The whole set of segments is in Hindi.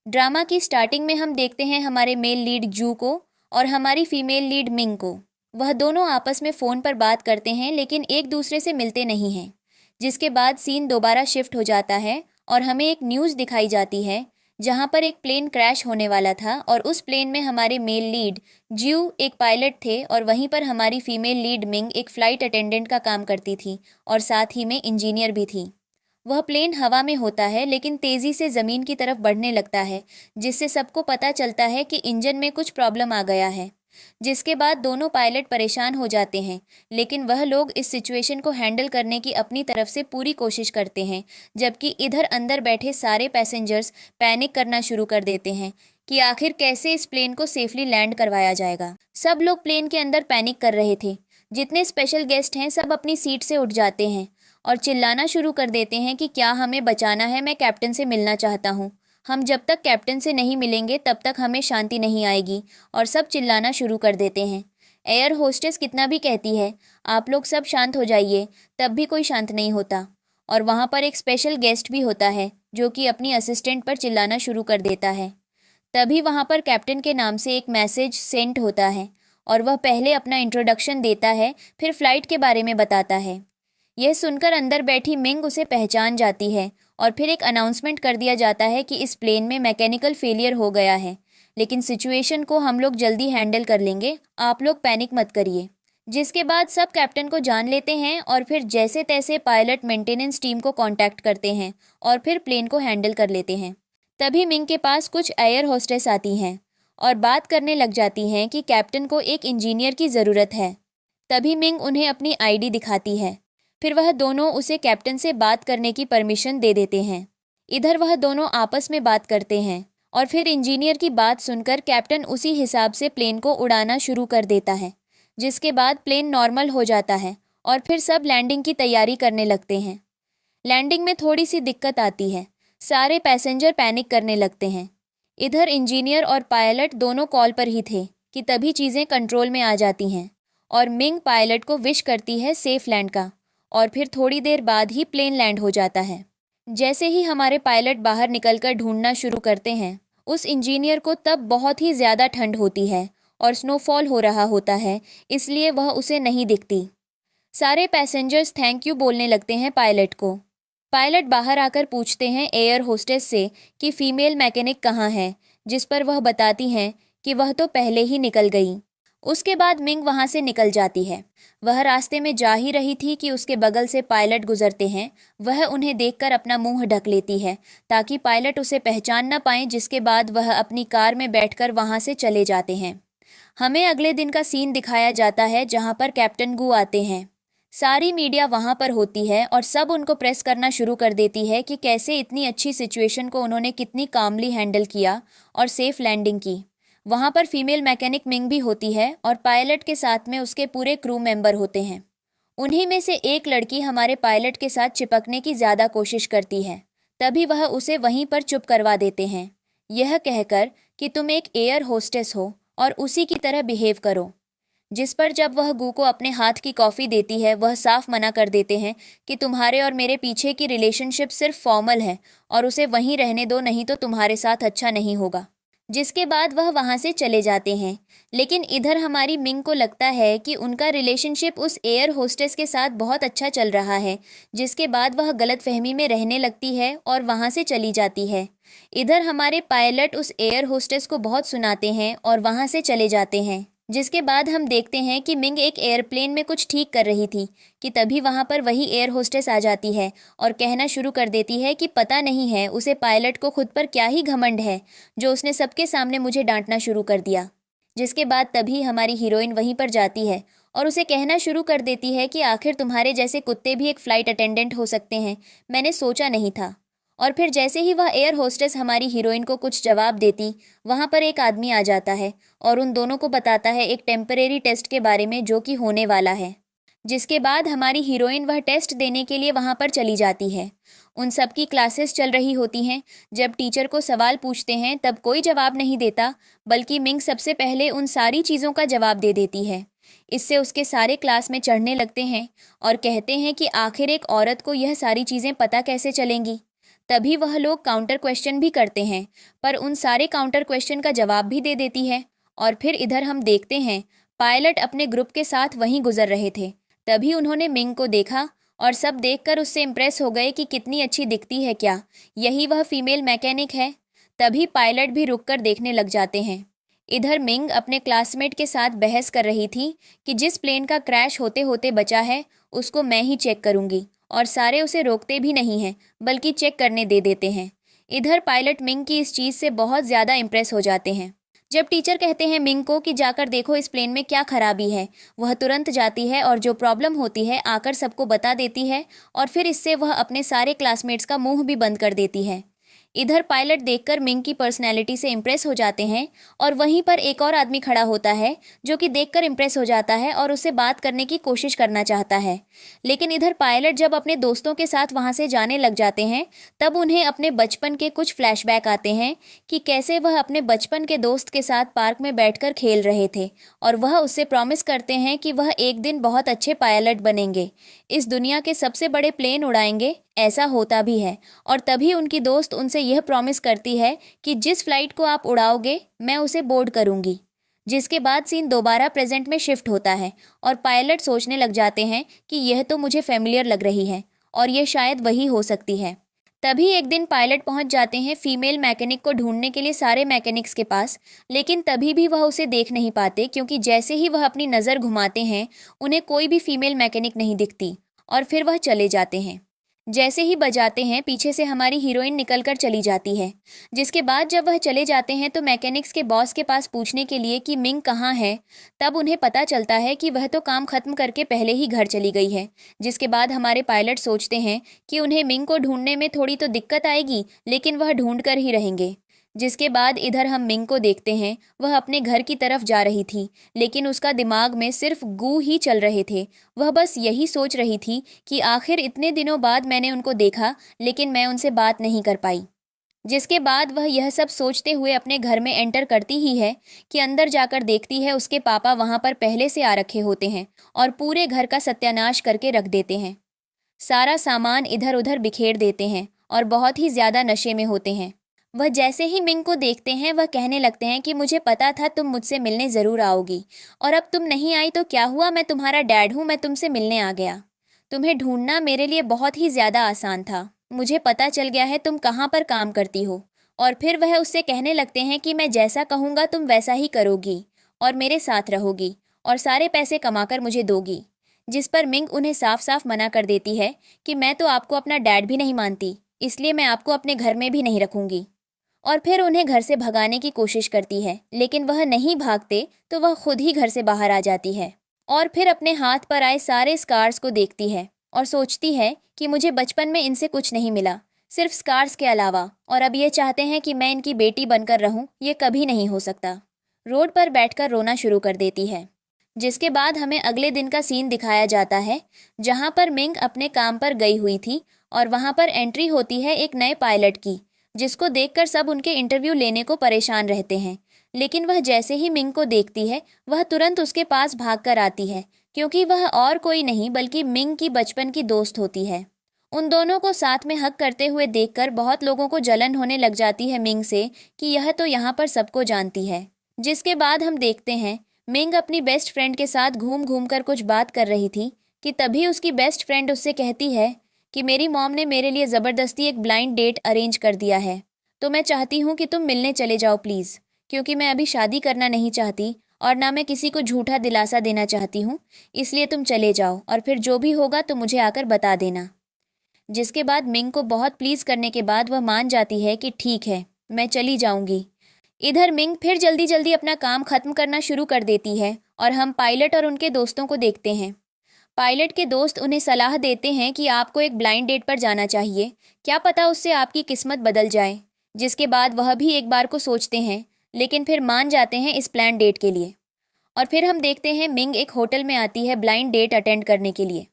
ड्रामा की स्टार्टिंग में हम देखते हैं हमारे मेल लीड जू को और हमारी फीमेल लीड मिंग को। वह दोनों आपस में फ़ोन पर बात करते हैं लेकिन एक दूसरे से मिलते नहीं हैं। जिसके बाद सीन दोबारा शिफ्ट हो जाता है और हमें एक न्यूज़ दिखाई जाती है जहां पर एक प्लेन क्रैश होने वाला था और उस प्लेन में हमारे मेल लीड ज्यू एक पायलट थे और वहीं पर हमारी फीमेल लीड मिंग एक फ़्लाइट अटेंडेंट का काम करती थी और साथ ही में इंजीनियर भी थी। वह प्लेन हवा में होता है लेकिन तेज़ी से ज़मीन की तरफ बढ़ने लगता है, जिससे सबको पता चलता है कि इंजन में कुछ प्रॉब्लम आ गया है। जिसके बाद दोनों पायलट परेशान हो जाते हैं, लेकिन वह लोग इस सिचुएशन को हैंडल करने की अपनी तरफ से पूरी कोशिश करते हैं, जबकि इधर अंदर बैठे सारे पैसेंजर्स पैनिक करना शुरू कर देते हैं कि आखिर कैसे इस प्लेन को सेफली लैंड करवाया जाएगा। सब लोग प्लेन के अंदर पैनिक कर रहे थे। जितने स्पेशल गेस्ट हैं सब अपनी सीट से उठ जाते हैं और चिल्लाना शुरू कर देते हैं कि क्या हमें बचाना है, मैं कैप्टन से मिलना चाहता हूँ। हम जब तक कैप्टन से नहीं मिलेंगे तब तक हमें शांति नहीं आएगी। और सब चिल्लाना शुरू कर देते हैं। एयर होस्टेस कितना भी कहती है आप लोग सब शांत हो जाइए, तब भी कोई शांत नहीं होता। और वहाँ पर एक स्पेशल गेस्ट भी होता है जो कि अपनी असिस्टेंट पर चिल्लाना शुरू कर देता है। तभी वहाँ पर कैप्टन के नाम से एक मैसेज सेंड होता है और वह पहले अपना इंट्रोडक्शन देता है, फिर फ़्लाइट के बारे में बताता है। यह सुनकर अंदर बैठी मिंग उसे पहचान जाती है और फिर एक अनाउंसमेंट कर दिया जाता है कि इस प्लेन में मैकेनिकल फेलियर हो गया है, लेकिन सिचुएशन को हम लोग जल्दी हैंडल कर लेंगे, आप लोग पैनिक मत करिए। जिसके बाद सब कैप्टन को जान लेते हैं और फिर जैसे तैसे पायलट मेंटेनेंस टीम को कांटेक्ट करते हैं और फिर प्लेन को हैंडल कर लेते हैं। तभी मिंग के पास कुछ एयर होस्टेस आती हैं और बात करने लग जाती हैं कि कैप्टन को एक इंजीनियर की ज़रूरत है। तभी मिंग उन्हें अपनी आईडी दिखाती है। फिर वह दोनों उसे कैप्टन से बात करने की परमिशन दे देते हैं। इधर वह दोनों आपस में बात करते हैं और फिर इंजीनियर की बात सुनकर कैप्टन उसी हिसाब से प्लेन को उड़ाना शुरू कर देता है। जिसके बाद प्लेन नॉर्मल हो जाता है और फिर सब लैंडिंग की तैयारी करने लगते हैं। लैंडिंग में थोड़ी सी दिक्कत आती है, सारे पैसेंजर पैनिक करने लगते हैं। इधर इंजीनियर और पायलट दोनों कॉल पर ही थे कि तभी चीज़ें कंट्रोल में आ जाती हैं और मिंग पायलट को विश करती है सेफ लैंड का और फिर थोड़ी देर बाद ही प्लेन लैंड हो जाता है। जैसे ही हमारे पायलट बाहर निकलकर ढूंढना शुरू करते हैं, उस इंजीनियर को तब बहुत ही ज़्यादा ठंड होती है और स्नोफॉल हो रहा होता है, इसलिए वह उसे नहीं दिखती। सारे पैसेंजर्स थैंक यू बोलने लगते हैं पायलट को। पायलट बाहर आकर पूछते हैं एयर होस्टेस से कि फ़ीमेल मैकेनिक कहाँ है, जिस पर वह बताती हैं कि वह तो पहले ही निकल गई। उसके बाद मिंग वहाँ से निकल जाती है। वह रास्ते में जा ही रही थी कि उसके बगल से पायलट गुजरते हैं। वह उन्हें देखकर अपना मुंह ढक लेती है ताकि पायलट उसे पहचान न पाएं, जिसके बाद वह अपनी कार में बैठकर वहाँ से चले जाते हैं। हमें अगले दिन का सीन दिखाया जाता है जहाँ पर कैप्टन गू आते हैं। सारी मीडिया वहाँ पर होती है और सब उनको प्रेस करना शुरू कर देती है कि कैसे इतनी अच्छी सिचुएशन को उन्होंने कितनी कामली हैंडल किया और सेफ लैंडिंग की। वहाँ पर फीमेल मैकेनिक मिंग भी होती है और पायलट के साथ में उसके पूरे क्रू मेंबर होते हैं। उन्हीं में से एक लड़की हमारे पायलट के साथ चिपकने की ज़्यादा कोशिश करती है। तभी वह उसे वहीं पर चुप करवा देते हैं, यह कहकर कि तुम एक एयर होस्टेस हो और उसी की तरह बिहेव करो। जिस पर जब वह गू को अपने हाथ की कॉफ़ी देती है, वह साफ मना कर देते हैं कि तुम्हारे और मेरे पीछे की रिलेशनशिप सिर्फ फॉर्मल है और उसे वहीं रहने दो, नहीं तो तुम्हारे साथ अच्छा नहीं होगा। जिसके बाद वह वहाँ से चले जाते हैं। लेकिन इधर हमारी मिंग को लगता है कि उनका रिलेशनशिप उस एयर होस्टेस के साथ बहुत अच्छा चल रहा है, जिसके बाद वह गलतफहमी में रहने लगती है और वहाँ से चली जाती है। इधर हमारे पायलट उस एयर होस्टेस को बहुत सुनाते हैं और वहाँ से चले जाते हैं। जिसके बाद हम देखते हैं कि मिंग एक एयरप्लेन में कुछ ठीक कर रही थी कि तभी वहाँ पर वही एयर होस्टेस आ जाती है और कहना शुरू कर देती है कि पता नहीं है उसे पायलट को खुद पर क्या ही घमंड है जो उसने सबके सामने मुझे डांटना शुरू कर दिया। जिसके बाद तभी हमारी हीरोइन वहीं पर जाती है और उसे कहना शुरू कर देती है कि आखिर तुम्हारे जैसे कुत्ते भी एक फ़्लाइट अटेंडेंट हो सकते हैं, मैंने सोचा नहीं था। और फिर जैसे ही वह एयर होस्टेस हमारी हीरोइन को कुछ जवाब देती, वहाँ पर एक आदमी आ जाता है और उन दोनों को बताता है एक टेम्परेरी टेस्ट के बारे में जो कि होने वाला है। जिसके बाद हमारी हीरोइन वह टेस्ट देने के लिए वहाँ पर चली जाती है। उन सब की क्लासेस चल रही होती हैं। जब टीचर को सवाल पूछते हैं तब कोई जवाब नहीं देता, बल्कि मिंग सबसे पहले उन सारी चीज़ों का जवाब दे देती है। इससे उसके सारे क्लास में चढ़ने लगते हैं और कहते हैं कि आखिर एक औरत को यह सारी चीज़ें पता कैसे चलेंगी। तभी वह लोग काउंटर क्वेश्चन भी करते हैं, पर उन सारे काउंटर क्वेश्चन का जवाब भी दे देती है। और फिर इधर हम देखते हैं पायलट अपने ग्रुप के साथ वहीं गुजर रहे थे। तभी उन्होंने मिंग को देखा और सब देखकर उससे इम्प्रेस हो गए कि कितनी अच्छी दिखती है, क्या यही वह फीमेल मैकेनिक है। तभी पायलट भी रुककर देखने लग जाते हैं। इधर मिंग अपने क्लासमेट के साथ बहस कर रही थी कि जिस प्लेन का क्रैश होते होते बचा है उसको मैं ही चेक करूंगी, और सारे उसे रोकते भी नहीं हैं बल्कि चेक करने दे देते हैं। इधर पायलट मिंग की इस चीज़ से बहुत ज़्यादा इम्प्रेस हो जाते हैं। जब टीचर कहते हैं मिंग को कि जाकर देखो इस प्लेन में क्या खराबी है, वह तुरंत जाती है और जो प्रॉब्लम होती है आकर सबको बता देती है, और फिर इससे वह अपने सारे क्लासमेट्स का मुंह भी बंद कर देती है। इधर पायलट देखकर मिंग की पर्सनैलिटी से इम्प्रेस हो जाते हैं, और वहीं पर एक और आदमी खड़ा होता है जो कि देखकर इम्प्रेस हो जाता है और उससे बात करने की कोशिश करना चाहता है। लेकिन इधर पायलट जब अपने दोस्तों के साथ वहां से जाने लग जाते हैं तब उन्हें अपने बचपन के कुछ फ्लैशबैक आते हैं कि कैसे वह अपने बचपन के दोस्त के साथ पार्क में बैठकर खेल रहे थे, और वह उससे प्रॉमिस करते हैं कि वह एक दिन बहुत अच्छे पायलट बनेंगे, इस दुनिया के सबसे बड़े प्लेन उड़ाएंगे। ऐसा होता भी है, और तभी उनकी दोस्त उनसे यह प्रॉमिस करती है कि जिस फ्लाइट को आप उड़ाओगे मैं उसे बोर्ड करूंगी। जिसके बाद सीन दोबारा प्रेजेंट में शिफ्ट होता है और पायलट सोचने लग जाते हैं कि यह तो मुझे फेमिलियर लग रही है और यह शायद वही हो सकती है। तभी एक दिन पायलट पहुंच जाते हैं फीमेल मैकेनिक को ढूंढने के लिए सारे मैकेनिक्स के पास, लेकिन तभी भी वह उसे देख नहीं पाते क्योंकि जैसे ही वह अपनी नज़र घुमाते हैं उन्हें कोई भी फीमेल मैकेनिक नहीं दिखती, और फिर वह चले जाते हैं। जैसे ही बजाते हैं पीछे से हमारी हीरोइन निकलकर चली जाती है। जिसके बाद जब वह चले जाते हैं तो मैकेनिक्स के बॉस के पास पूछने के लिए कि मिंग कहाँ है, तब उन्हें पता चलता है कि वह तो काम खत्म करके पहले ही घर चली गई है। जिसके बाद हमारे पायलट सोचते हैं कि उन्हें मिंग को ढूंढने में थोड़ी तो दिक्कत आएगी, लेकिन वह ढूंढ कर ही रहेंगे। जिसके बाद इधर हम मिंग को देखते हैं, वह अपने घर की तरफ जा रही थी, लेकिन उसका दिमाग में सिर्फ गू ही चल रहे थे। वह बस यही सोच रही थी कि आखिर इतने दिनों बाद मैंने उनको देखा लेकिन मैं उनसे बात नहीं कर पाई। जिसके बाद वह यह सब सोचते हुए अपने घर में एंटर करती ही है कि अंदर जाकर देखती है उसके पापा वहां पर पहले से आ रखे होते हैं और पूरे घर का सत्यानाश करके रख देते हैं। सारा सामान इधर उधर बिखेर देते हैं और बहुत ही ज़्यादा नशे में होते हैं। वह जैसे ही मिंग को देखते हैं वह कहने लगते हैं कि मुझे पता था तुम मुझसे मिलने ज़रूर आओगी, और अब तुम नहीं आई तो क्या हुआ, मैं तुम्हारा डैड हूँ, मैं तुमसे मिलने आ गया। तुम्हें ढूंढना मेरे लिए बहुत ही ज़्यादा आसान था, मुझे पता चल गया है तुम कहाँ पर काम करती हो। और फिर वह उससे कहने लगते हैं कि मैं जैसा कहूँगा तुम वैसा ही करोगी और मेरे साथ रहोगी और सारे पैसे कमाकर मुझे दोगी। जिस पर मिंग उन्हें साफ साफ मना कर देती है कि मैं तो आपको अपना डैड भी नहीं मानती, इसलिए मैं आपको अपने घर में भी नहीं रखूंगी। और फिर उन्हें घर से भगाने की कोशिश करती है, लेकिन वह नहीं भागते तो वह खुद ही घर से बाहर आ जाती है और फिर अपने हाथ पर आए सारे स्कार्स को देखती है और सोचती है कि मुझे बचपन में इनसे कुछ नहीं मिला, सिर्फ स्कार्स के अलावा, और अब ये चाहते हैं कि मैं इनकी बेटी बनकर रहूं, ये कभी नहीं हो सकता। रोड पर बैठकर रोना शुरू कर देती है। जिसके बाद हमें अगले दिन का सीन दिखाया जाता है जहां पर मिंग अपने काम पर गई हुई थी और वहां पर एंट्री होती है एक नए पायलट की, जिसको देखकर सब उनके इंटरव्यू लेने को परेशान रहते हैं। लेकिन वह जैसे ही मिंग को देखती है वह तुरंत उसके पास भागकर आती है, क्योंकि वह और कोई नहीं बल्कि मिंग की बचपन की दोस्त होती है। उन दोनों को साथ में हग करते हुए देखकर बहुत लोगों को जलन होने लग जाती है मिंग से कि यह तो यहाँ पर सबको जानती है। जिसके बाद हम देखते हैं मिंग अपनी बेस्ट फ्रेंड के साथ घूम घूम कर कुछ बात कर रही थी कि तभी उसकी बेस्ट फ्रेंड उससे कहती है कि मेरी मॉम ने मेरे लिए ज़बरदस्ती एक ब्लाइंड डेट अरेंज कर दिया है, तो मैं चाहती हूँ कि तुम मिलने चले जाओ प्लीज़, क्योंकि मैं अभी शादी करना नहीं चाहती और ना मैं किसी को झूठा दिलासा देना चाहती हूँ, इसलिए तुम चले जाओ और फिर जो भी होगा तो मुझे आकर बता देना। जिसके बाद मिंग को बहुत प्लीज़ करने के बाद वह मान जाती है कि ठीक है, मैं चली जाऊँगी। इधर मिंग फिर जल्दी जल्दी अपना काम ख़त्म करना शुरू कर देती है और हम पायलट और उनके दोस्तों को देखते हैं। पायलट के दोस्त उन्हें सलाह देते हैं कि आपको एक ब्लाइंड डेट पर जाना चाहिए, क्या पता उससे आपकी किस्मत बदल जाए। जिसके बाद वह भी एक बार को सोचते हैं, लेकिन फिर मान जाते हैं इस प्लान डेट के लिए। और फिर हम देखते हैं मिंग एक होटल में आती है ब्लाइंड डेट अटेंड करने के लिए।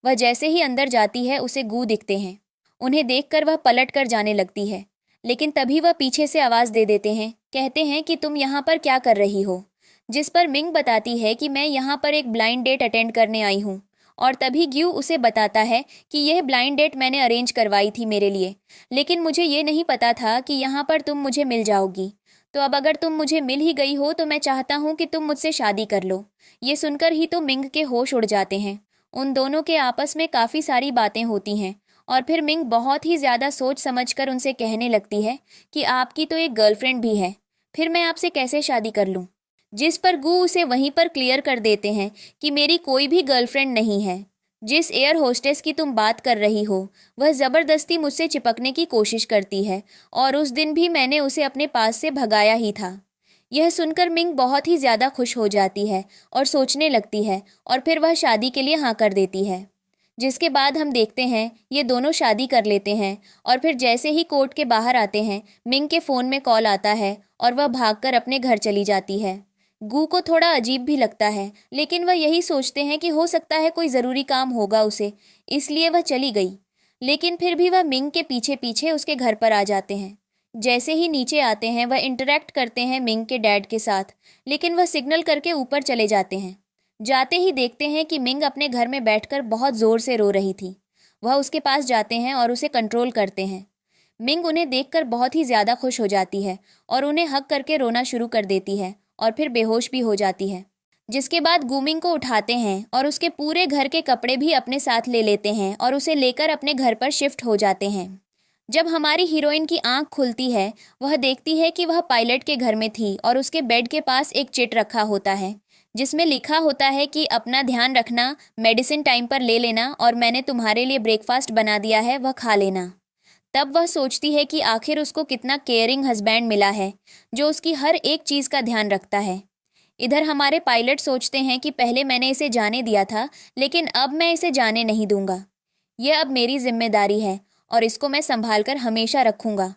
वह जैसे ही अंदर जाती है उसे गू दिखते हैं। उन्हें देखकर वह पलट कर जाने लगती है, लेकिन तभी वह पीछे से आवाज़ दे देते हैं, कहते हैं कि तुम यहाँ पर क्या कर रही हो। जिस पर मिंग बताती है कि मैं यहाँ पर एक ब्लाइंड डेट अटेंड करने आई हूँ और तभी ग्यू उसे बताता है कि यह ब्लाइंड डेट मैंने अरेंज करवाई थी मेरे लिए, लेकिन मुझे ये नहीं पता था कि यहाँ पर तुम मुझे मिल जाओगी। तो अब अगर तुम मुझे मिल ही गई हो तो मैं चाहता हूँ कि तुम मुझसे शादी कर लो। ये सुनकर ही तो मिंग के होश उड़ जाते हैं। उन दोनों के आपस में काफ़ी सारी बातें होती हैं और फिर मिंग बहुत ही ज़्यादा सोच समझकर उनसे कहने लगती है कि आपकी तो एक गर्लफ्रेंड भी है, फिर मैं आपसे कैसे शादी कर लूँ। जिस पर गू उसे वहीं पर क्लियर कर देते हैं कि मेरी कोई भी गर्लफ्रेंड नहीं है। जिस एयर होस्टेस की तुम बात कर रही हो वह ज़बरदस्ती मुझसे चिपकने की कोशिश करती है और उस दिन भी मैंने उसे अपने पास से भगाया ही था। यह सुनकर मिंग बहुत ही ज़्यादा खुश हो जाती है और सोचने लगती है और फिर वह शादी के लिए हाँ कर देती है। जिसके बाद हम देखते हैं ये दोनों शादी कर लेते हैं और फिर जैसे ही कोर्ट के बाहर आते हैं मिंग के फ़ोन में कॉल आता है और वह भागकर अपने घर चली जाती है। गू को थोड़ा अजीब भी लगता है, लेकिन वह यही सोचते हैं कि हो सकता है कोई ज़रूरी काम होगा उसे, इसलिए वह चली गई। लेकिन फिर भी वह मिंग के पीछे पीछे उसके घर पर आ जाते हैं। जैसे ही नीचे आते हैं वह इंटरेक्ट करते हैं मिंग के डैड के साथ, लेकिन वह सिग्नल करके ऊपर चले जाते हैं। जाते ही देखते हैं कि मिंग अपने घर में बैठकर बहुत ज़ोर से रो रही थी। वह उसके पास जाते हैं और उसे कंट्रोल करते हैं। मिंग उन्हें देखकर बहुत ही ज़्यादा खुश हो जाती है और उन्हें हग करके रोना शुरू कर देती है और फिर बेहोश भी हो जाती है। जिसके बाद गूमिंग को उठाते हैं और उसके पूरे घर के कपड़े भी अपने साथ ले लेते हैं और उसे लेकर अपने घर पर शिफ्ट हो जाते हैं। जब हमारी हीरोइन की आंख खुलती है वह देखती है कि वह पायलट के घर में थी और उसके बेड के पास एक चिट रखा होता है जिसमें लिखा होता है कि अपना ध्यान रखना, मेडिसिन टाइम पर ले लेना और मैंने तुम्हारे लिए ब्रेकफास्ट बना दिया है, वह खा लेना। तब वह सोचती है कि आखिर उसको कितना केयरिंग हस्बैंड मिला है जो उसकी हर एक चीज़ का ध्यान रखता है। इधर हमारे पायलट सोचते हैं कि पहले मैंने इसे जाने दिया था, लेकिन अब मैं इसे जाने नहीं दूंगा। यह अब मेरी जिम्मेदारी है और इसको मैं संभाल कर हमेशा रखूंगा।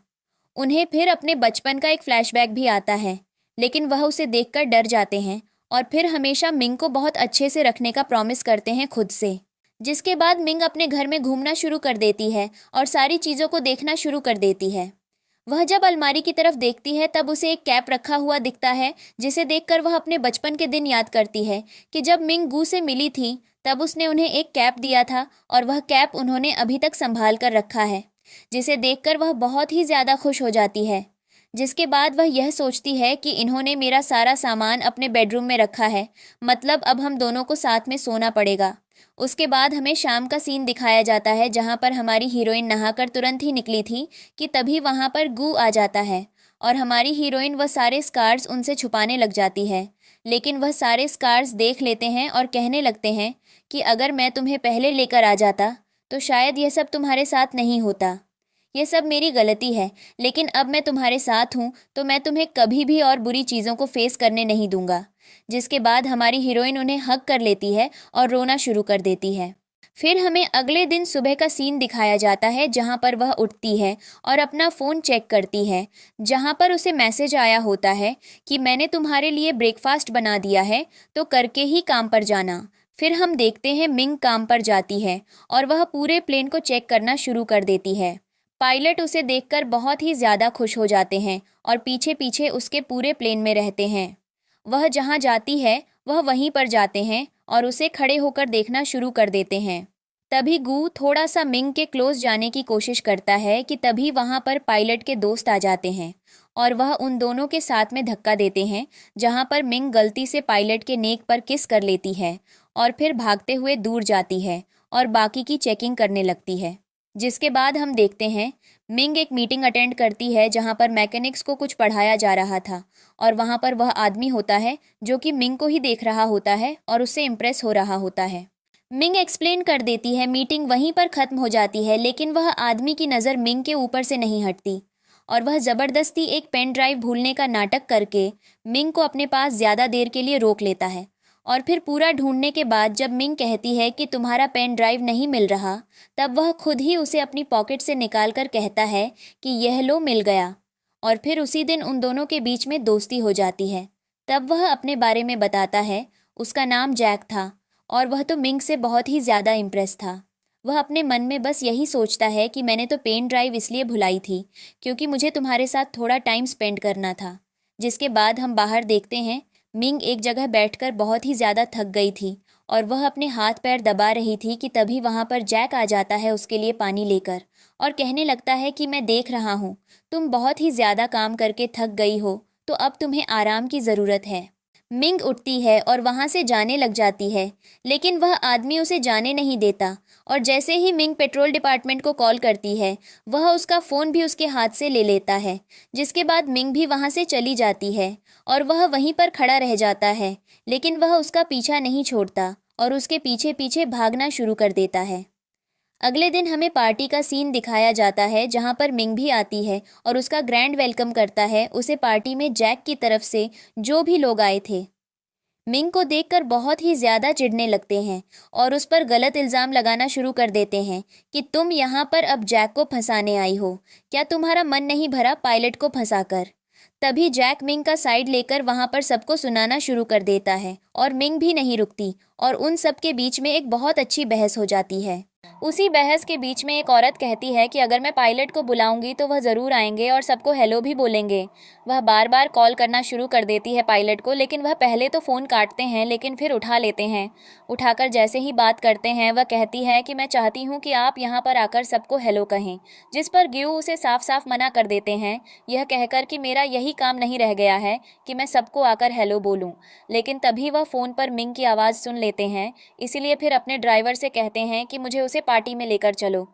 उन्हें फिर अपने बचपन का एक फ्लैशबैक भी आता है, लेकिन वह उसे देखकर डर जाते हैं और फिर हमेशा मिंग को बहुत अच्छे से रखने का प्रॉमिस करते हैं खुद से। जिसके बाद मिंग अपने घर में घूमना शुरू कर देती है और सारी चीज़ों को देखना शुरू कर देती है। वह जब अलमारी की तरफ देखती है तब उसे एक कैप रखा हुआ दिखता है, जिसे देखकर वह अपने बचपन के दिन याद करती है कि जब मिंग गू से मिली थी तब उसने उन्हें एक कैप दिया था और वह कैप उन्होंने अभी तक संभाल कर रखा है, जिसे देखकर वह बहुत ही ज़्यादा खुश हो जाती है। जिसके बाद वह यह सोचती है कि इन्होंने मेरा सारा सामान अपने बेडरूम में रखा है, मतलब अब हम दोनों को साथ में सोना पड़ेगा। उसके बाद हमें शाम का सीन दिखाया जाता है जहाँ पर हमारी हीरोइन नहाकर तुरंत ही निकली थी कि तभी वहाँ पर गू आ जाता है और हमारी हीरोइन वह सारे स्कार्स उनसे छुपाने लग जाती है। लेकिन वह सारे स्कार्स देख लेते हैं और कहने लगते हैं कि अगर मैं तुम्हें पहले लेकर आ जाता तो शायद यह सब तुम्हारे साथ नहीं होता। ये सब मेरी गलती है, लेकिन अब मैं तुम्हारे साथ हूँ तो मैं तुम्हें कभी भी और बुरी चीज़ों को फेस करने नहीं दूंगा। जिसके बाद हमारी हीरोइन उन्हें हग कर लेती है और रोना शुरू कर देती है। फिर हमें अगले दिन सुबह का सीन दिखाया जाता है जहाँ पर वह उठती है और अपना फ़ोन चेक करती है, जहाँ पर उसे मैसेज आया होता है कि मैंने तुम्हारे लिए ब्रेकफास्ट बना दिया है तो करके ही काम पर जाना। फिर हम देखते हैं मिंग काम पर जाती है और वह पूरे प्लेन को चेक करना शुरू कर देती है। पायलट उसे देखकर बहुत ही ज़्यादा खुश हो जाते हैं और पीछे पीछे उसके पूरे प्लेन में रहते हैं। वह जहाँ जाती है वह वहीं पर जाते हैं और उसे खड़े होकर देखना शुरू कर देते हैं। तभी गू थोड़ा सा मिंग के क्लोज जाने की कोशिश करता है कि तभी वहाँ पर पायलट के दोस्त आ जाते हैं और वह उन दोनों के साथ में धक्का देते हैं, जहाँ पर मिंग गलती से पायलट के नेक पर किस कर लेती है और फिर भागते हुए दूर जाती है और बाकी की चेकिंग करने लगती है। जिसके बाद हम देखते हैं मिंग एक मीटिंग अटेंड करती है जहाँ पर मैकेनिक्स को कुछ पढ़ाया जा रहा था और वहाँ पर वह आदमी होता है जो कि मिंग को ही देख रहा होता है और उससे इम्प्रेस हो रहा होता है। मिंग एक्सप्लेन कर देती है, मीटिंग वहीं पर ख़त्म हो जाती है, लेकिन वह आदमी की नज़र मिंग के ऊपर से नहीं हटती और वह ज़बरदस्ती एक पेन ड्राइव भूलने का नाटक करके मिंग को अपने पास ज़्यादा देर के लिए रोक लेता है। और फिर पूरा ढूंढने के बाद जब मिंग कहती है कि तुम्हारा पेन ड्राइव नहीं मिल रहा, तब वह खुद ही उसे अपनी पॉकेट से निकाल कर कहता है कि यह लो, मिल गया। और फिर उसी दिन उन दोनों के बीच में दोस्ती हो जाती है। तब वह अपने बारे में बताता है, उसका नाम जैक था और वह तो मिंग से बहुत ही ज़्यादा इम्प्रेस था। वह अपने मन में बस यही सोचता है कि मैंने तो पेन ड्राइव इसलिए भुलाई थी क्योंकि मुझे तुम्हारे साथ थोड़ा टाइम स्पेंड करना था। जिसके बाद हम बाहर देखते हैं मिंग एक जगह बैठकर बहुत ही ज़्यादा थक गई थी और वह अपने हाथ पैर दबा रही थी कि तभी वहाँ पर जैक आ जाता है उसके लिए पानी लेकर और कहने लगता है कि मैं देख रहा हूँ, तुम बहुत ही ज़्यादा काम करके थक गई हो, तो अब तुम्हें आराम की ज़रूरत है। मिंग उठती है और वहाँ से जाने लग जाती है, लेकिन वह आदमी उसे जाने नहीं देता और जैसे ही मिंग पेट्रोल डिपार्टमेंट को कॉल करती है, वह उसका फ़ोन भी उसके हाथ से ले लेता है, जिसके बाद मिंग भी वहाँ से चली जाती है और वह वहीं पर खड़ा रह जाता है, लेकिन वह उसका पीछा नहीं छोड़ता और उसके पीछे पीछे भागना शुरू कर देता है। अगले दिन हमें पार्टी का सीन दिखाया जाता है जहाँ पर मिंग भी आती है और उसका ग्रैंड वेलकम करता है उसे पार्टी में जैक की तरफ से जो भी लोग आए थे। मिंग को देखकर बहुत ही ज़्यादा चिढ़ने लगते हैं और उस पर गलत इल्ज़ाम लगाना शुरू कर देते हैं कि तुम यहाँ पर अब जैक को फंसाने आई हो, क्या तुम्हारा मन नहीं भरा पायलट को फंसाकर। तभी जैक मिंग का साइड लेकर वहाँ पर सबको सुनाना शुरू कर देता है और मिंग भी नहीं रुकती और उन सब के बीच में एक बहुत अच्छी बहस हो जाती है। उसी बहस के बीच में एक औरत कहती है कि अगर मैं पायलट को बुलाऊंगी तो वह ज़रूर आएंगे और सबको हेलो भी बोलेंगे। वह बार बार कॉल करना शुरू कर देती है पायलट को, लेकिन वह पहले तो फ़ोन काटते हैं लेकिन फिर उठा लेते हैं। उठाकर जैसे ही बात करते हैं वह कहती है कि मैं चाहती हूँ कि आप यहाँ पर आकर सबको हेलो कहें, जिस पर ग्यू उसे साफ साफ मना कर देते हैं, यह कहकर कि मेरा यही काम नहीं रह गया है कि मैं सबको आकर हेलो बोलूँ। लेकिन तभी वह फ़ोन पर मिंग की आवाज़ सुन लेते हैं, इसीलिए फिर अपने ड्राइवर से कहते हैं कि मुझे उसे पार्टी में लेकर चलो।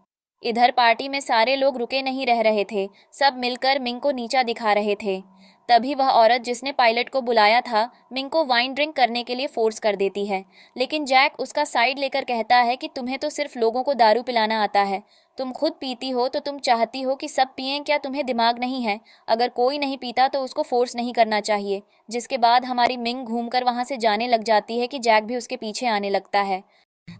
इधर पार्टी में सारे लोग रुके नहीं रह रहे थे, सब मिलकर मिंग को नीचा दिखा रहे थे। तभी वह औरत जिसने पायलट को बुलाया था मिंग को वाइन ड्रिंक करने के लिए फोर्स कर देती है, लेकिन जैक उसका साइड लेकर कहता है कि तुम्हें तो सिर्फ लोगों को दारू पिलाना आता है, तुम खुद पीती हो तो तुम चाहती हो कि सब पिएं, क्या तुम्हें दिमाग नहीं है? अगर कोई नहीं पीता तो उसको फोर्स नहीं करना चाहिए। जिसके बाद हमारी मिंग घूमकर वहां से जाने लग जाती है कि जैक भी उसके पीछे आने लगता है।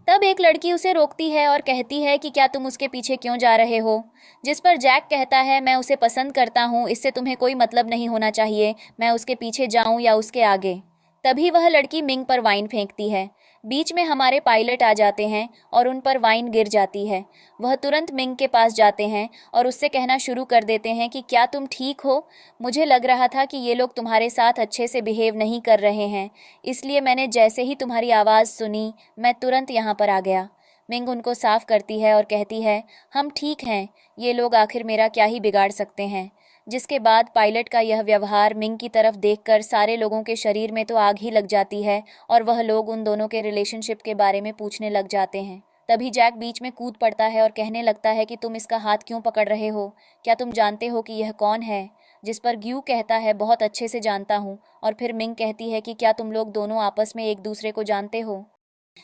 तब एक लड़की उसे रोकती है और कहती है कि क्या तुम उसके पीछे क्यों जा रहे हो, जिस पर जैक कहता है मैं उसे पसंद करता हूँ, इससे तुम्हें कोई मतलब नहीं होना चाहिए, मैं उसके पीछे जाऊँ या उसके आगे। तभी वह लड़की मिंग पर वाइन फेंकती है। बीच में हमारे पायलट आ जाते हैं और उन पर वाइन गिर जाती है। वह तुरंत मिंग के पास जाते हैं और उससे कहना शुरू कर देते हैं कि क्या तुम ठीक हो? मुझे लग रहा था कि ये लोग तुम्हारे साथ अच्छे से बिहेव नहीं कर रहे हैं, इसलिए मैंने जैसे ही तुम्हारी आवाज़ सुनी मैं तुरंत यहाँ पर आ गया। मिंग उनको साफ करती है और कहती है हम ठीक हैं, ये लोग आखिर मेरा क्या ही बिगाड़ सकते हैं। जिसके बाद पायलट का यह व्यवहार मिंग की तरफ देखकर सारे लोगों के शरीर में तो आग ही लग जाती है और वह लोग उन दोनों के रिलेशनशिप के बारे में पूछने लग जाते हैं। तभी जैक बीच में कूद पड़ता है और कहने लगता है कि तुम इसका हाथ क्यों पकड़ रहे हो, क्या तुम जानते हो कि यह कौन है? जिस पर ग्यू कहता है बहुत अच्छे से जानता हूँ, और फिर मिंग कहती है कि क्या तुम लोग दोनों आपस में एक दूसरे को जानते हो?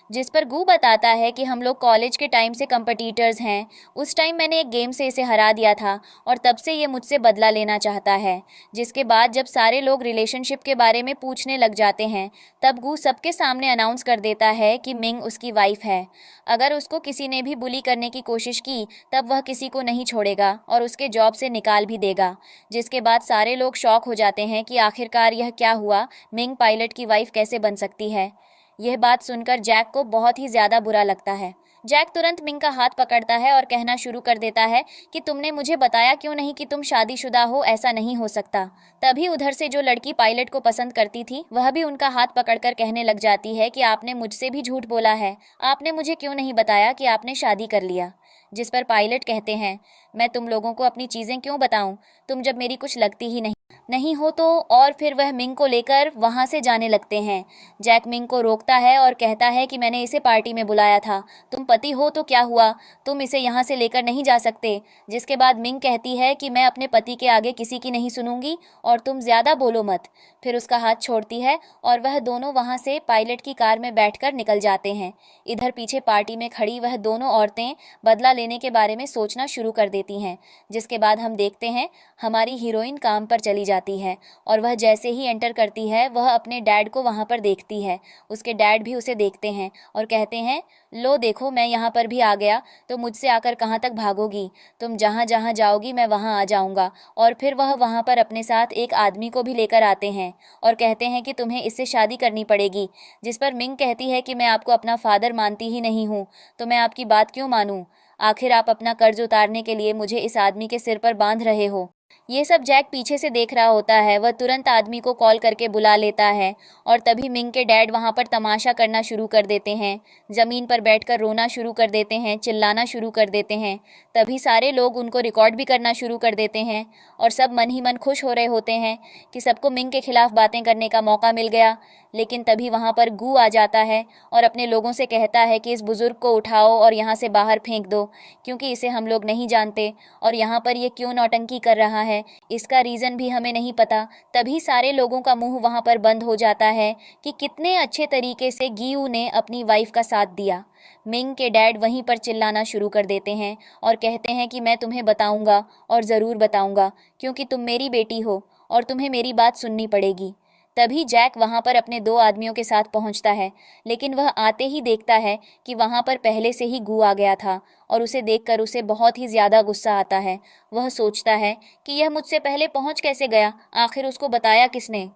जिस पर गू बताता है कि हम लोग कॉलेज के टाइम से कंपटीटर्स हैं, उस टाइम मैंने एक गेम से इसे हरा दिया था और तब से ये मुझसे बदला लेना चाहता है। जिसके बाद जब सारे लोग रिलेशनशिप के बारे में पूछने लग जाते हैं, तब गू सबके सामने अनाउंस कर देता है कि मिंग उसकी वाइफ है। अगर उसको किसी ने भी बुली करने की कोशिश की तब वह किसी को नहीं छोड़ेगा और उसके जॉब से निकाल भी देगा। जिसके बाद सारे लोग शॉक हो जाते हैं कि आखिरकार यह क्या हुआ, मिंग पायलट की वाइफ कैसे बन सकती है। यह बात सुनकर जैक को बहुत ही ज़्यादा बुरा लगता है। जैक तुरंत मिंग का हाथ पकड़ता है और कहना शुरू कर देता है कि तुमने मुझे बताया क्यों नहीं कि तुम शादीशुदा हो, ऐसा नहीं हो सकता। तभी उधर से जो लड़की पायलट को पसंद करती थी वह भी उनका हाथ पकड़कर कहने लग जाती है कि आपने मुझसे भी झूठ बोला है, आपने मुझे क्यों नहीं बताया कि आपने शादी कर लिया। जिस पर पायलट कहते हैं मैं तुम लोगों को अपनी चीज़ें क्यों बताऊं, तुम जब मेरी कुछ लगती ही नहीं हो तो। और फिर वह मिंग को लेकर वहां से जाने लगते हैं। जैक मिंग को रोकता है और कहता है कि मैंने इसे पार्टी में बुलाया था, तुम पति हो तो क्या हुआ, तुम इसे यहाँ से लेकर नहीं जा सकते। जिसके बाद मिंग कहती है कि मैं अपने पति के आगे किसी की नहीं सुनूंगी और तुम ज़्यादा बोलो मत। फिर उसका हाथ छोड़ती है और वह दोनों वहाँ से पायलट की कार में बैठकर निकल जाते हैं। इधर पीछे पार्टी में खड़ी वह दोनों औरतें बदला लेने के बारे में सोचना शुरू कर देती हैं। जिसके बाद हम देखते हैं हमारी हीरोइन काम पर चली जाती है और वह जैसे ही एंटर करती है वह अपने डैड को वहाँ पर देखती है। उसके डैड भी उसे देखते हैं और कहते हैं लो देखो मैं यहाँ पर भी आ गया, तो मुझसे आकर कहाँ तक भागोगी, तुम जहाँ जहाँ जाओगी मैं वहाँ आ जाऊँगा। और फिर वह वहाँ पर अपने साथ एक आदमी को भी लेकर आते हैं और कहते हैं कि तुम्हें इससे शादी करनी पड़ेगी। जिस पर मिंग कहती है कि मैं आपको अपना फादर मानती ही नहीं हूँ, तो मैं आपकी बात क्यों मानूँ, आखिर आप अपना कर्ज उतारने के लिए मुझे इस आदमी के सिर पर बांध रहे हो। ये सब जैक पीछे से देख रहा होता है। वह तुरंत आदमी को कॉल करके बुला लेता है और तभी मिंग के डैड वहाँ पर तमाशा करना शुरू कर देते हैं। ज़मीन पर बैठकर रोना शुरू कर देते हैं, चिल्लाना शुरू कर देते हैं। तभी सारे लोग उनको रिकॉर्ड भी करना शुरू कर देते हैं और सब मन ही मन खुश हो रहे होते हैं कि सबको मिंग के खिलाफ बातें करने का मौका मिल गया। लेकिन तभी वहाँ पर गू आ जाता है और अपने लोगों से कहता है कि इस बुज़ुर्ग को उठाओ और यहाँ से बाहर फेंक दो, क्योंकि इसे हम लोग नहीं जानते और यहाँ पर ये क्यों नौटंकी कर रहा है, इसका रीज़न भी हमें नहीं पता। तभी सारे लोगों का मुंह वहाँ पर बंद हो जाता है कि कितने अच्छे तरीके से गियू ने अपनी वाइफ का साथ दिया। मिंग के डैड वहीं पर चिल्लाना शुरू कर देते हैं और कहते हैं कि मैं तुम्हें बताऊंगा और ज़रूर बताऊंगा, क्योंकि तुम मेरी बेटी हो और तुम्हें मेरी बात सुननी पड़ेगी। तभी जैक वहाँ पर अपने 2 आदमियों के साथ पहुँचता है, लेकिन वह आते ही देखता है कि वहाँ पर पहले से ही गू आ गया था और उसे देखकर उसे बहुत ही ज़्यादा गुस्सा आता है। वह सोचता है कि यह मुझसे पहले पहुँच कैसे गया, आखिर उसको बताया किसने।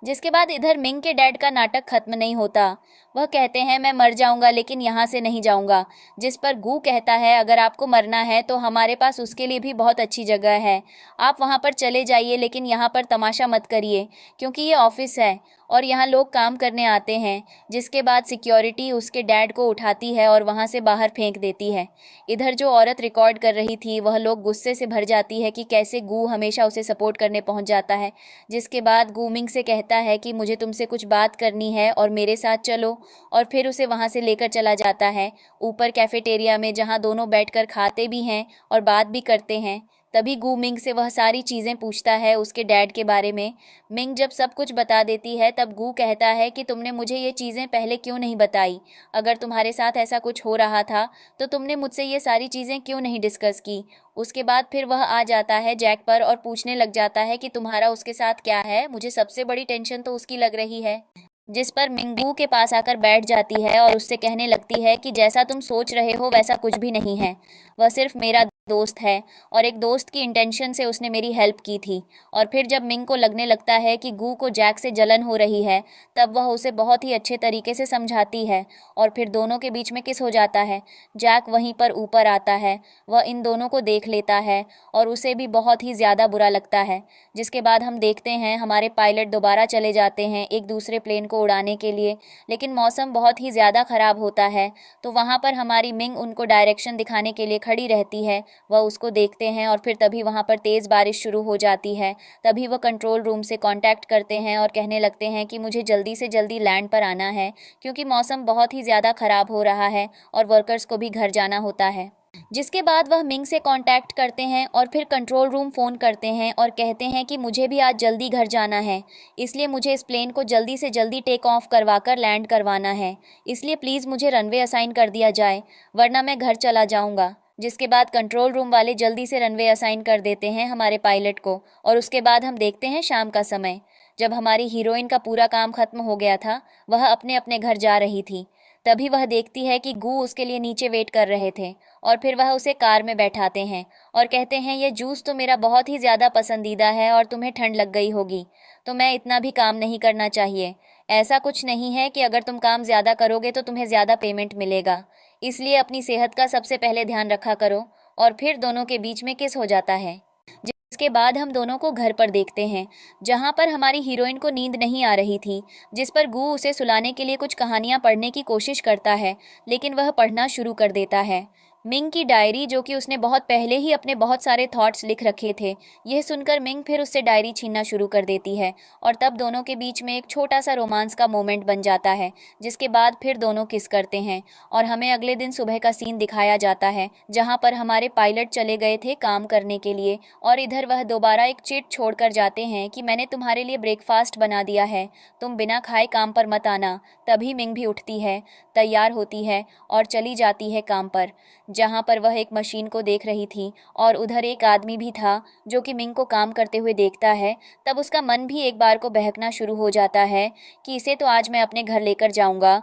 जिसके बाद इधर मिंग के डैड का नाटक खत्म नहीं होता। वह कहते हैं मैं मर जाऊंगा लेकिन यहाँ से नहीं जाऊंगा। जिस पर गू कहता है अगर आपको मरना है तो हमारे पास उसके लिए भी बहुत अच्छी जगह है, आप वहाँ पर चले जाइए, लेकिन यहाँ पर तमाशा मत करिए, क्योंकि ये ऑफिस है और यहाँ लोग काम करने आते हैं। जिसके बाद सिक्योरिटी उसके डैड को उठाती है और वहाँ से बाहर फेंक देती है। इधर जो औरत रिकॉर्ड कर रही थी वह लोग गुस्से से भर जाती है कि कैसे गू हमेशा उसे सपोर्ट करने पहुँच जाता है। जिसके बाद गू मिंग से कहता है कि मुझे तुमसे कुछ बात करनी है और मेरे साथ चलो, और फिर उसे वहाँ से लेकर चला जाता है ऊपर कैफेटेरिया में, जहाँ दोनों बैठकर खाते भी हैं और बात भी करते हैं। तभी गू मिंग से वह सारी चीज़ें पूछता है उसके डैड के बारे में। मिंग जब सब कुछ बता देती है तब गू कहता है कि तुमने मुझे ये चीज़ें पहले क्यों नहीं बताई, अगर तुम्हारे साथ ऐसा कुछ हो रहा था तो तुमने मुझसे ये सारी चीज़ें क्यों नहीं डिस्कस की। उसके बाद फिर वह आ जाता है जैक पर और पूछने लग जाता है कि तुम्हारा उसके साथ क्या है, मुझे सबसे बड़ी टेंशन तो उसकी लग रही है। जिस पर मिंगू के पास आकर बैठ जाती है और उससे कहने लगती है कि जैसा तुम सोच रहे हो वैसा कुछ भी नहीं है, वह सिर्फ मेरा दोस्त है और एक दोस्त की इंटेंशन से उसने मेरी हेल्प की थी। और फिर जब मिंग को लगने लगता है कि गू को जैक से जलन हो रही है तब वह उसे बहुत ही अच्छे तरीके से समझाती है और फिर दोनों के बीच में किस हो जाता है। जैक वहीं पर ऊपर आता है, वह इन दोनों को देख लेता है और उसे भी बहुत ही ज़्यादा बुरा लगता है। जिसके बाद हम देखते हैं हमारे पायलट दोबारा चले जाते हैं एक दूसरे प्लेन को उड़ाने के लिए, लेकिन मौसम बहुत ही ज़्यादा ख़राब होता है तो वहाँ पर हमारी मिंग उनको डायरेक्शन दिखाने के लिए खड़ी रहती है। वह उसको देखते हैं और फिर तभी वहाँ पर तेज़ बारिश शुरू हो जाती है। तभी वह कंट्रोल रूम से कांटेक्ट करते हैं और कहने लगते हैं कि मुझे जल्दी से जल्दी लैंड पर आना है, क्योंकि मौसम बहुत ही ज़्यादा ख़राब हो रहा है और वर्कर्स को भी घर जाना होता है। जिसके बाद वह मिंग से कांटेक्ट करते हैं और फिर कंट्रोल रूम फ़ोन करते हैं और कहते हैं कि मुझे भी आज जल्दी घर जाना है, इसलिए मुझे इस प्लेन को जल्दी से जल्दी टेक ऑफ करवा कर लैंड करवाना है, इसलिए प्लीज़ मुझे रनवे असाइन कर दिया जाए, वरना मैं घर चला जाऊंगा। जिसके बाद कंट्रोल रूम वाले जल्दी से रनवे असाइन कर देते हैं हमारे पायलट को और उसके बाद हम देखते हैं शाम का समय, जब हमारी हीरोइन का पूरा काम खत्म हो गया था, वह अपने अपने घर जा रही थी। तभी वह देखती है कि गू उसके लिए नीचे वेट कर रहे थे और फिर वह उसे कार में बैठाते हैं और कहते हैं ये जूस तो मेरा बहुत ही ज़्यादा पसंदीदा है और तुम्हें ठंड लग गई होगी, तो मैं इतना भी काम नहीं करना चाहिए। ऐसा कुछ नहीं है कि अगर तुम काम ज़्यादा करोगे तो तुम्हें ज़्यादा पेमेंट मिलेगा, इसलिए अपनी सेहत का सबसे पहले ध्यान रखा करो। और फिर दोनों के बीच में किस हो जाता है। जिसके बाद हम दोनों को घर पर देखते हैं, जहां पर हमारी हीरोइन को नींद नहीं आ रही थी। जिस पर गू उसे सुलाने के लिए कुछ कहानियां पढ़ने की कोशिश करता है, लेकिन वह पढ़ना शुरू कर देता है मिंग की डायरी, जो कि उसने बहुत पहले ही अपने बहुत सारे थॉट्स लिख रखे थे। यह सुनकर मिंग फिर उससे डायरी छीनना शुरू कर देती है और तब दोनों के बीच में एक छोटा सा रोमांस का मोमेंट बन जाता है। जिसके बाद फिर दोनों किस करते हैं और हमें अगले दिन सुबह का सीन दिखाया जाता है, जहां पर हमारे पायलट चले गए थे काम करने के लिए और इधर वह दोबारा एक चिट छोड़कर जाते हैं कि मैंने तुम्हारे लिए ब्रेकफास्ट बना दिया है, तुम बिना खाए काम पर मत आना। तभी मिंग भी उठती है, तैयार होती है और चली जाती है काम पर, जहाँ पर वह एक मशीन को देख रही थी और उधर एक आदमी भी था जो कि मिंग को काम करते हुए देखता है। तब उसका मन भी एक बार को बहकना शुरू हो जाता है कि इसे तो आज मैं अपने घर लेकर जाऊंगा।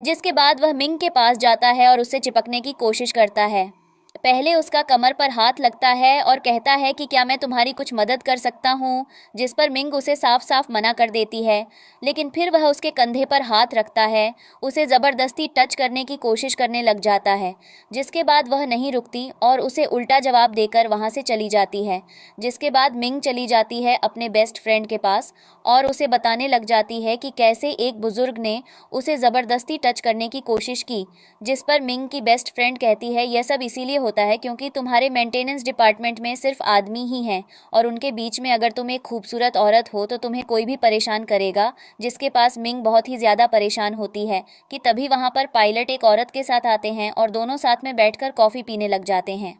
जिसके बाद वह मिंग के पास जाता है और उससे चिपकने की कोशिश करता है। पहले उसका कमर पर हाथ लगता है और कहता है कि क्या मैं तुम्हारी कुछ मदद कर सकता हूँ, जिस पर मिंग उसे साफ साफ मना कर देती है। लेकिन फिर वह उसके कंधे पर हाथ रखता है, उसे ज़बरदस्ती टच करने की कोशिश करने लग जाता है, जिसके बाद वह नहीं रुकती और उसे उल्टा जवाब देकर वहाँ से चली जाती है। जिसके बाद मिंग चली जाती है अपने बेस्ट फ्रेंड के पास और उसे बताने लग जाती है कि कैसे एक बुज़ुर्ग ने उसे ज़बरदस्ती टच करने की कोशिश की, जिस पर मिंग की बेस्ट फ्रेंड कहती है यह सब इसीलिए होता है क्योंकि तुम्हारे मेंटेनेंस डिपार्टमेंट में सिर्फ आदमी ही हैं और उनके बीच में अगर तुम एक खूबसूरत औरत हो तो तुम्हें कोई भी परेशान करेगा। जिसके पास मिंग बहुत ही ज़्यादा परेशान होती है कि तभी वहाँ पर पायलट एक औरत के साथ आते हैं और दोनों साथ में बैठकर कॉफ़ी पीने लग जाते हैं।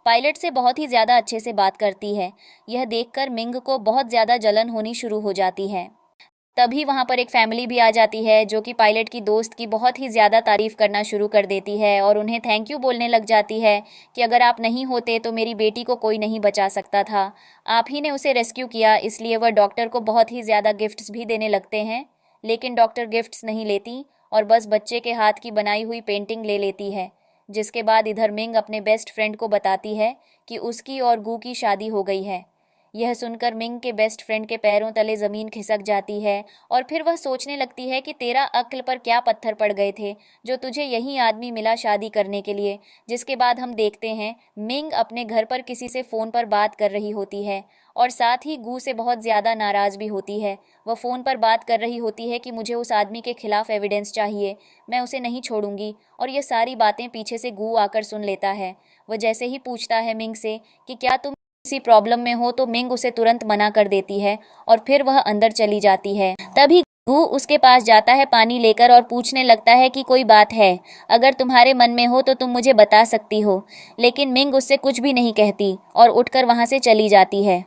पायलट से बहुत ही ज़्यादा अच्छे से बात करती है। यह देखकर मिंग को बहुत ज़्यादा जलन होनी शुरू हो जाती है। तभी वहाँ पर एक फैमिली भी आ जाती है जो कि पायलट की दोस्त की बहुत ही ज़्यादा तारीफ़ करना शुरू कर देती है और उन्हें थैंक यू बोलने लग जाती है कि अगर आप नहीं होते तो मेरी बेटी को कोई नहीं बचा सकता था, आप ही ने उसे रेस्क्यू किया। इसलिए वह डॉक्टर को बहुत ही ज़्यादा गिफ्ट्स भी देने लगते हैं, लेकिन डॉक्टर गिफ्ट्स नहीं लेती और बस बच्चे के हाथ की बनाई हुई पेंटिंग ले लेती है। जिसके बाद इधर मिंग अपने बेस्ट फ्रेंड को बताती है कि उसकी और गू की शादी हो गई है। यह सुनकर मिंग के बेस्ट फ्रेंड के पैरों तले ज़मीन खिसक जाती है और फिर वह सोचने लगती है कि तेरा अक्ल पर क्या पत्थर पड़ गए थे जो तुझे यही आदमी मिला शादी करने के लिए। जिसके बाद हम देखते हैं मिंग अपने घर पर किसी से फ़ोन पर बात कर रही होती है और साथ ही गू से बहुत ज़्यादा नाराज़ भी होती है। वह फ़ोन पर बात कर रही होती है कि मुझे उस आदमी के खिलाफ एविडेंस चाहिए, मैं उसे नहीं छोड़ूंगी। और ये सारी बातें पीछे से गू आकर सुन लेता है। वह जैसे ही पूछता है मिंग से कि क्या तुम किसी प्रॉब्लम में हो तो मिंग उसे तुरंत मना कर देती है और फिर वह अंदर चली जाती है। तभी गू उसके पास जाता है पानी लेकर और पूछने लगता है कि कोई बात है, अगर तुम्हारे मन में हो तो तुम मुझे बता सकती हो। लेकिन मिंग उससे कुछ भी नहीं कहती और उठकर वहाँ से चली जाती है।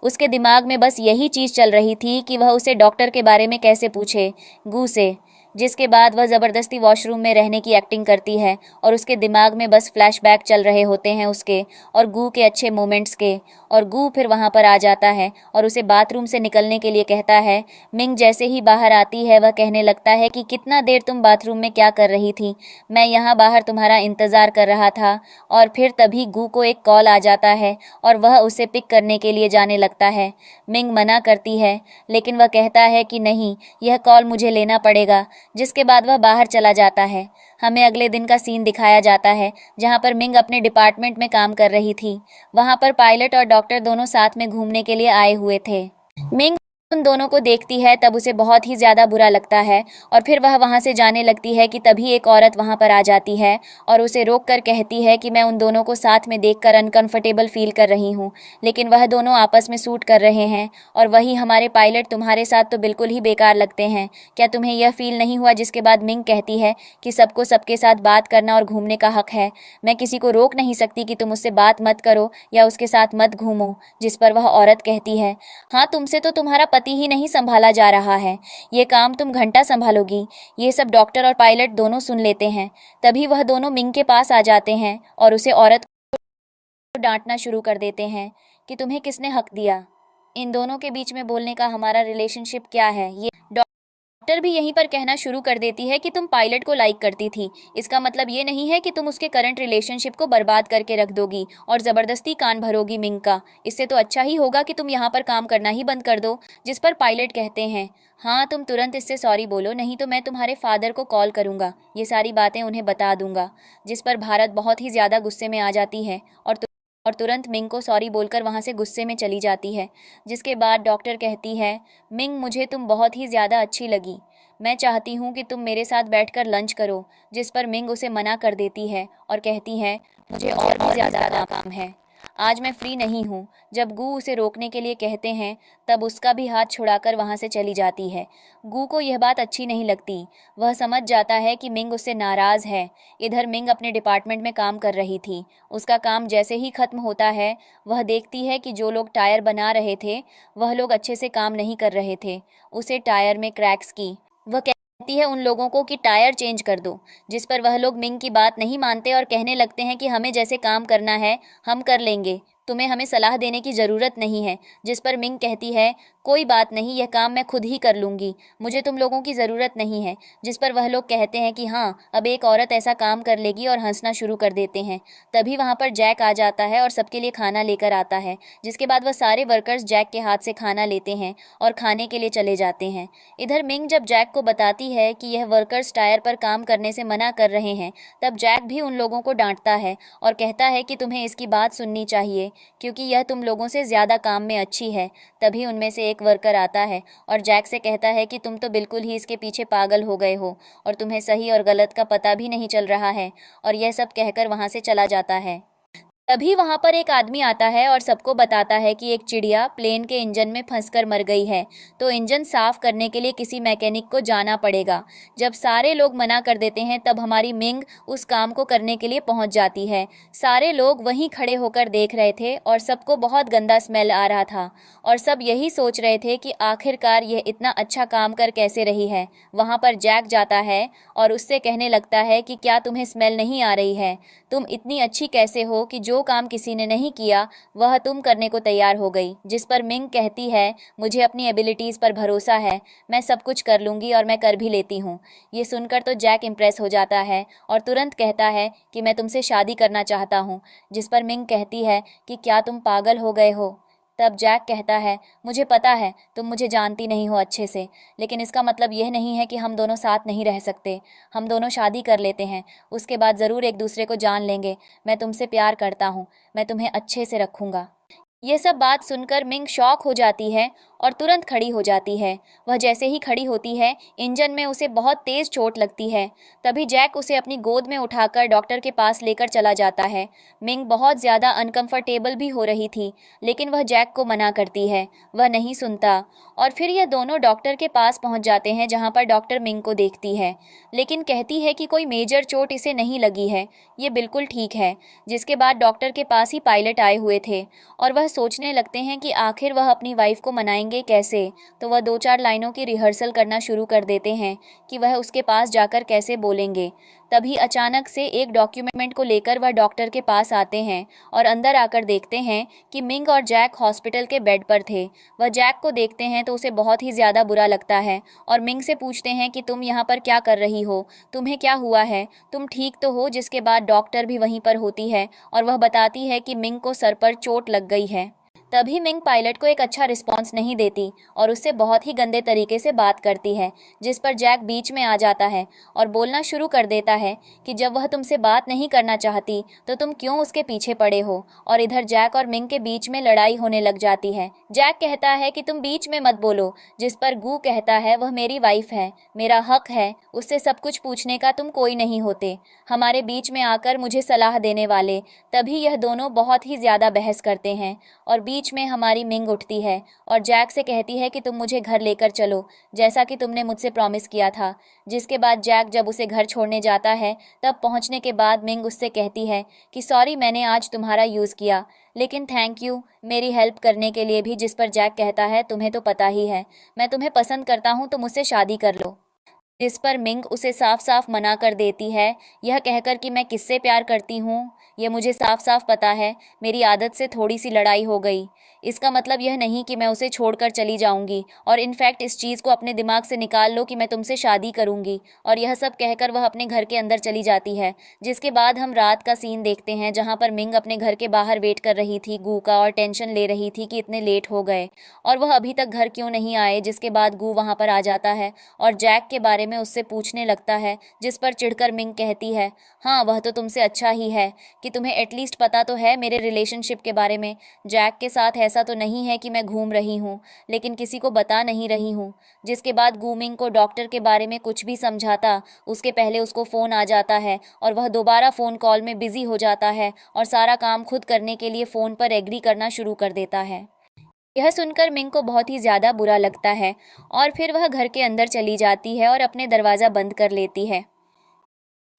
उसके दिमाग में बस यही चीज़ चल रही थी कि वह उसे डॉक्टर के बारे में कैसे पूछे, गू से। जिसके बाद वह ज़बरदस्ती वॉशरूम में रहने की एक्टिंग करती है और उसके दिमाग में बस फ्लैशबैक चल रहे होते हैं उसके और गू के अच्छे मोमेंट्स के। और गू फिर वहाँ पर आ जाता है और उसे बाथरूम से निकलने के लिए कहता है। मिंग जैसे ही बाहर आती है वह कहने लगता है कि कितना देर तुम बाथरूम में क्या कर रही थी, मैं यहाँ बाहर तुम्हारा इंतज़ार कर रहा था। और फिर तभी गू को एक कॉल आ जाता है और वह उसे पिक करने के लिए जाने लगता है। मिंग मना करती है लेकिन वह कहता है कि नहीं, यह कॉल मुझे लेना पड़ेगा। जिसके बाद वह बाहर चला जाता है। हमें अगले दिन का सीन दिखाया जाता है जहां पर मिंग अपने डिपार्टमेंट में काम कर रही थी। वहां पर पायलट और डॉक्टर दोनों साथ में घूमने के लिए आए हुए थे। मिंग उन दोनों को देखती है तब उसे बहुत ही ज़्यादा बुरा लगता है और फिर वह वहाँ से जाने लगती है कि तभी एक औरत वहाँ पर आ जाती है और उसे रोक कर कहती है कि मैं उन दोनों को साथ में देखकर अनकंफर्टेबल फील कर रही हूँ, लेकिन वह दोनों आपस में सूट कर रहे हैं और वही हमारे पायलट तुम्हारे साथ तो बिल्कुल ही बेकार लगते हैं, क्या तुम्हें यह फील नहीं हुआ। जिसके बाद मिंग कहती है कि सबको सबके साथ बात करना और घूमने का हक है, मैं किसी को रोक नहीं सकती कि तुम उससे बात मत करो या उसके साथ मत घूमो। जिस पर वह औरत कहती है, हाँ तुमसे तो तुम्हारा पति ही नहीं संभाला जा रहा है, ये काम तुम घंटा संभालोगी। ये सब डॉक्टर और पायलट दोनों सुन लेते हैं। तभी वह दोनों मिंग के पास आ जाते हैं और उसे औरत को डांटना शुरू कर देते हैं कि तुम्हें किसने हक दिया, इन दोनों के बीच में बोलने का, हमारा रिलेशनशिप क्या है। ये डॉक्टर भी यहीं पर कहना शुरू कर देती है कि तुम पायलट को लाइक करती थी, इसका मतलब ये नहीं है कि तुम उसके करंट रिलेशनशिप को बर्बाद करके रख दोगी और ज़बरदस्ती कान भरोगी मिंग का। इससे तो अच्छा ही होगा कि तुम यहाँ पर काम करना ही बंद कर दो। जिस पर पायलट कहते हैं, हाँ तुम तुरंत इससे सॉरी बोलो, नहीं तो मैं तुम्हारे फादर को कॉल करूँगा, ये सारी बातें उन्हें बता दूंगा। जिस पर भारत बहुत ही ज़्यादा गुस्से में आ जाती है और तुरंत मिंग को सॉरी बोलकर वहाँ से गुस्से में चली जाती है। जिसके बाद डॉक्टर कहती है, मिंग मुझे तुम बहुत ही ज़्यादा अच्छी लगी, मैं चाहती हूँ कि तुम मेरे साथ बैठकर लंच करो। जिस पर मिंग उसे मना कर देती है और कहती है, मुझे और भी ज़्यादा काम है, आज मैं फ्री नहीं हूँ। जब गू उसे रोकने के लिए कहते हैं तब उसका भी हाथ छुड़ाकर वहाँ से चली जाती है। गू को यह बात अच्छी नहीं लगती, वह समझ जाता है कि मिंग उससे नाराज़ है। इधर मिंग अपने डिपार्टमेंट में काम कर रही थी, उसका काम जैसे ही ख़त्म होता है वह देखती है कि जो लोग टायर बना रहे थे वह लोग अच्छे से काम नहीं कर रहे थे, उसे टायर में क्रैक्स की। वह कहती है उन लोगों को कि टायर चेंज कर दो। जिस पर वह लोग मिंग की बात नहीं मानते और कहने लगते हैं कि हमें जैसे काम करना है हम कर लेंगे, तुम्हें हमें सलाह देने की ज़रूरत नहीं है। जिस पर मिंग कहती है, कोई बात नहीं, यह काम मैं खुद ही कर लूँगी, मुझे तुम लोगों की ज़रूरत नहीं है। जिस पर वह लोग कहते हैं कि हाँ, अब एक औरत ऐसा काम कर लेगी और हंसना शुरू कर देते हैं। तभी वहाँ पर जैक आ जाता है और सबके लिए खाना लेकर आता है, जिसके बाद वह सारे वर्कर्स जैक के हाथ से खाना लेते हैं और खाने के लिए चले जाते हैं। इधर मिंग जब जैक को बताती है कि यह वर्कर्स टायर पर काम करने से मना कर रहे हैं, तब जैक भी उन लोगों को डांटता है और कहता है कि तुम्हें इसकी बात सुननी चाहिए, क्योंकि यह तुम लोगों से ज़्यादा काम में अच्छी है। तभी उनमें से एक वर्कर आता है और जैक से कहता है कि तुम तो बिल्कुल ही इसके पीछे पागल हो गए हो और तुम्हें सही और गलत का पता भी नहीं चल रहा है, और यह सब कहकर वहाँ से चला जाता है। तभी वहां पर एक आदमी आता है और सबको बताता है कि एक चिड़िया प्लेन के इंजन में फंसकर मर गई है, तो इंजन साफ करने के लिए किसी मैकेनिक को जाना पड़ेगा। जब सारे लोग मना कर देते हैं तब हमारी मिंग उस काम को करने के लिए पहुंच जाती है। सारे लोग वहीं खड़े होकर देख रहे थे और सबको बहुत गंदा स्मेल आ रहा था और सब यही सोच रहे थे कि आखिरकार यह इतना अच्छा काम कर कैसे रही है। वहां पर जैक जाता है और उससे कहने लगता है कि क्या तुम्हें स्मेल नहीं आ रही है? तुम इतनी अच्छी कैसे हो कि जो काम किसी ने नहीं किया वह तुम करने को तैयार हो गई। जिस पर मिंग कहती है, मुझे अपनी एबिलिटीज़ पर भरोसा है, मैं सब कुछ कर लूँगी और मैं कर भी लेती हूँ। ये सुनकर तो जैक इम्प्रेस हो जाता है और तुरंत कहता है कि मैं तुमसे शादी करना चाहता हूँ। जिस पर मिंग कहती है कि क्या तुम पागल हो गए हो? तब जैक कहता है, मुझे पता है तुम मुझे जानती नहीं हो अच्छे से, लेकिन इसका मतलब यह नहीं है कि हम दोनों साथ नहीं रह सकते। हम दोनों शादी कर लेते हैं, उसके बाद ज़रूर एक दूसरे को जान लेंगे। मैं तुमसे प्यार करता हूँ, मैं तुम्हें अच्छे से रखूँगा। यह सब बात सुनकर मिंग शॉक हो जाती है और तुरंत खड़ी हो जाती है। वह जैसे ही खड़ी होती है, इंजन में उसे बहुत तेज़ चोट लगती है। तभी जैक उसे अपनी गोद में उठाकर डॉक्टर के पास लेकर चला जाता है। मिंग बहुत ज़्यादा अनकंफर्टेबल भी हो रही थी, लेकिन वह जैक को मना करती है। वह नहीं सुनता और फिर यह दोनों डॉक्टर के पास पहुंच जाते हैं, जहां पर डॉक्टर मिंग को देखती है, लेकिन कहती है कि कोई मेजर चोट इसे नहीं लगी है, ये बिल्कुल ठीक है। जिसके बाद डॉक्टर के पास ही पायलट आए हुए थे और वह सोचने लगते हैं कि आखिर वह अपनी वाइफ को मनाएंगे कैसे। तो वह 2-4 लाइनों की रिहर्सल करना शुरू कर देते हैं कि वह उसके पास जाकर कैसे बोलेंगे। तभी अचानक से एक डॉक्यूमेंट को लेकर वह डॉक्टर के पास आते हैं और अंदर आकर देखते हैं कि मिंग और जैक हॉस्पिटल के बेड पर थे। वह जैक को देखते हैं तो उसे बहुत ही ज़्यादा बुरा लगता है और मिंग से पूछते हैं कि तुम यहाँ पर क्या कर रही हो, तुम्हें क्या हुआ है, तुम ठीक तो हो? जिसके बाद डॉक्टर भी वहीं पर होती है और वह बताती है कि मिंग को सर पर चोट लग गई है। तभी मिंग पायलट को एक अच्छा रिस्पॉन्स नहीं देती और उससे बहुत ही गंदे तरीके से बात करती है, जिस पर जैक बीच में आ जाता है और बोलना शुरू कर देता है कि जब वह तुमसे बात नहीं करना चाहती तो तुम क्यों उसके पीछे पड़े हो। और इधर जैक और मिंग के बीच में लड़ाई होने लग जाती है। जैक कहता है कि तुम बीच में मत बोलो, जिस पर गू कहता है वह मेरी वाइफ है, मेरा हक है, उससे सब कुछ पूछने का तुम कोई नहीं होते, हमारे बीच में आकर मुझे सलाह देने वाले। तभी यह दोनों बहुत ही ज़्यादा बहस करते हैं और बीच में हमारी मिंग उठती है और जैक से कहती है कि तुम मुझे घर लेकर चलो, जैसा कि तुमने मुझसे प्रॉमिस किया था। जिसके बाद जैक जब उसे घर छोड़ने जाता है तब पहुंचने के बाद मिंग उससे कहती है कि सॉरी मैंने आज तुम्हारा यूज़ किया, लेकिन थैंक यू मेरी हेल्प करने के लिए भी। जिस पर जैक कहता है तुम्हें तो पता ही है मैं तुम्हें पसंद करता हूँ, तो मुझसे शादी कर लो। जिस पर मिंग उसे साफ साफ मना कर देती है, यह कहकर कि मैं किससे प्यार करती हूँ ये मुझे साफ साफ पता है, मेरी आदत से थोड़ी सी लड़ाई हो गई। इसका मतलब यह नहीं कि मैं उसे छोड़कर चली जाऊंगी, और इनफैक्ट इस चीज़ को अपने दिमाग से निकाल लो कि मैं तुमसे शादी करूंगी। और यह सब कहकर वह अपने घर के अंदर चली जाती है। जिसके बाद हम रात का सीन देखते हैं, जहाँ पर मिंग अपने घर के बाहर वेट कर रही थी गू का और टेंशन ले रही थी कि इतने लेट हो गए और वह अभी तक घर क्यों नहीं आए। जिसके बाद गू वहाँ पर आ जाता है और जैक के बारे में उससे पूछने लगता है, जिस पर चिढ़कर मिंग कहती है, हाँ वह तो तुमसे अच्छा ही है कि तुम्हें एटलीस्ट पता तो है मेरे रिलेशनशिप के बारे में। जैक के साथ ऐसा तो नहीं है कि मैं घूम रही हूँ लेकिन किसी को बता नहीं रही हूँ। जिसके बाद गूमिंग को डॉक्टर के बारे में कुछ भी समझाता उसके पहले उसको फ़ोन आ जाता है और वह दोबारा फ़ोन कॉल में बिज़ी हो जाता है और सारा काम खुद करने के लिए फ़ोन पर एग्री करना शुरू कर देता है। यह सुनकर मिंग को बहुत ही ज़्यादा बुरा लगता है और फिर वह घर के अंदर चली जाती है और अपने दरवाज़ा बंद कर लेती है।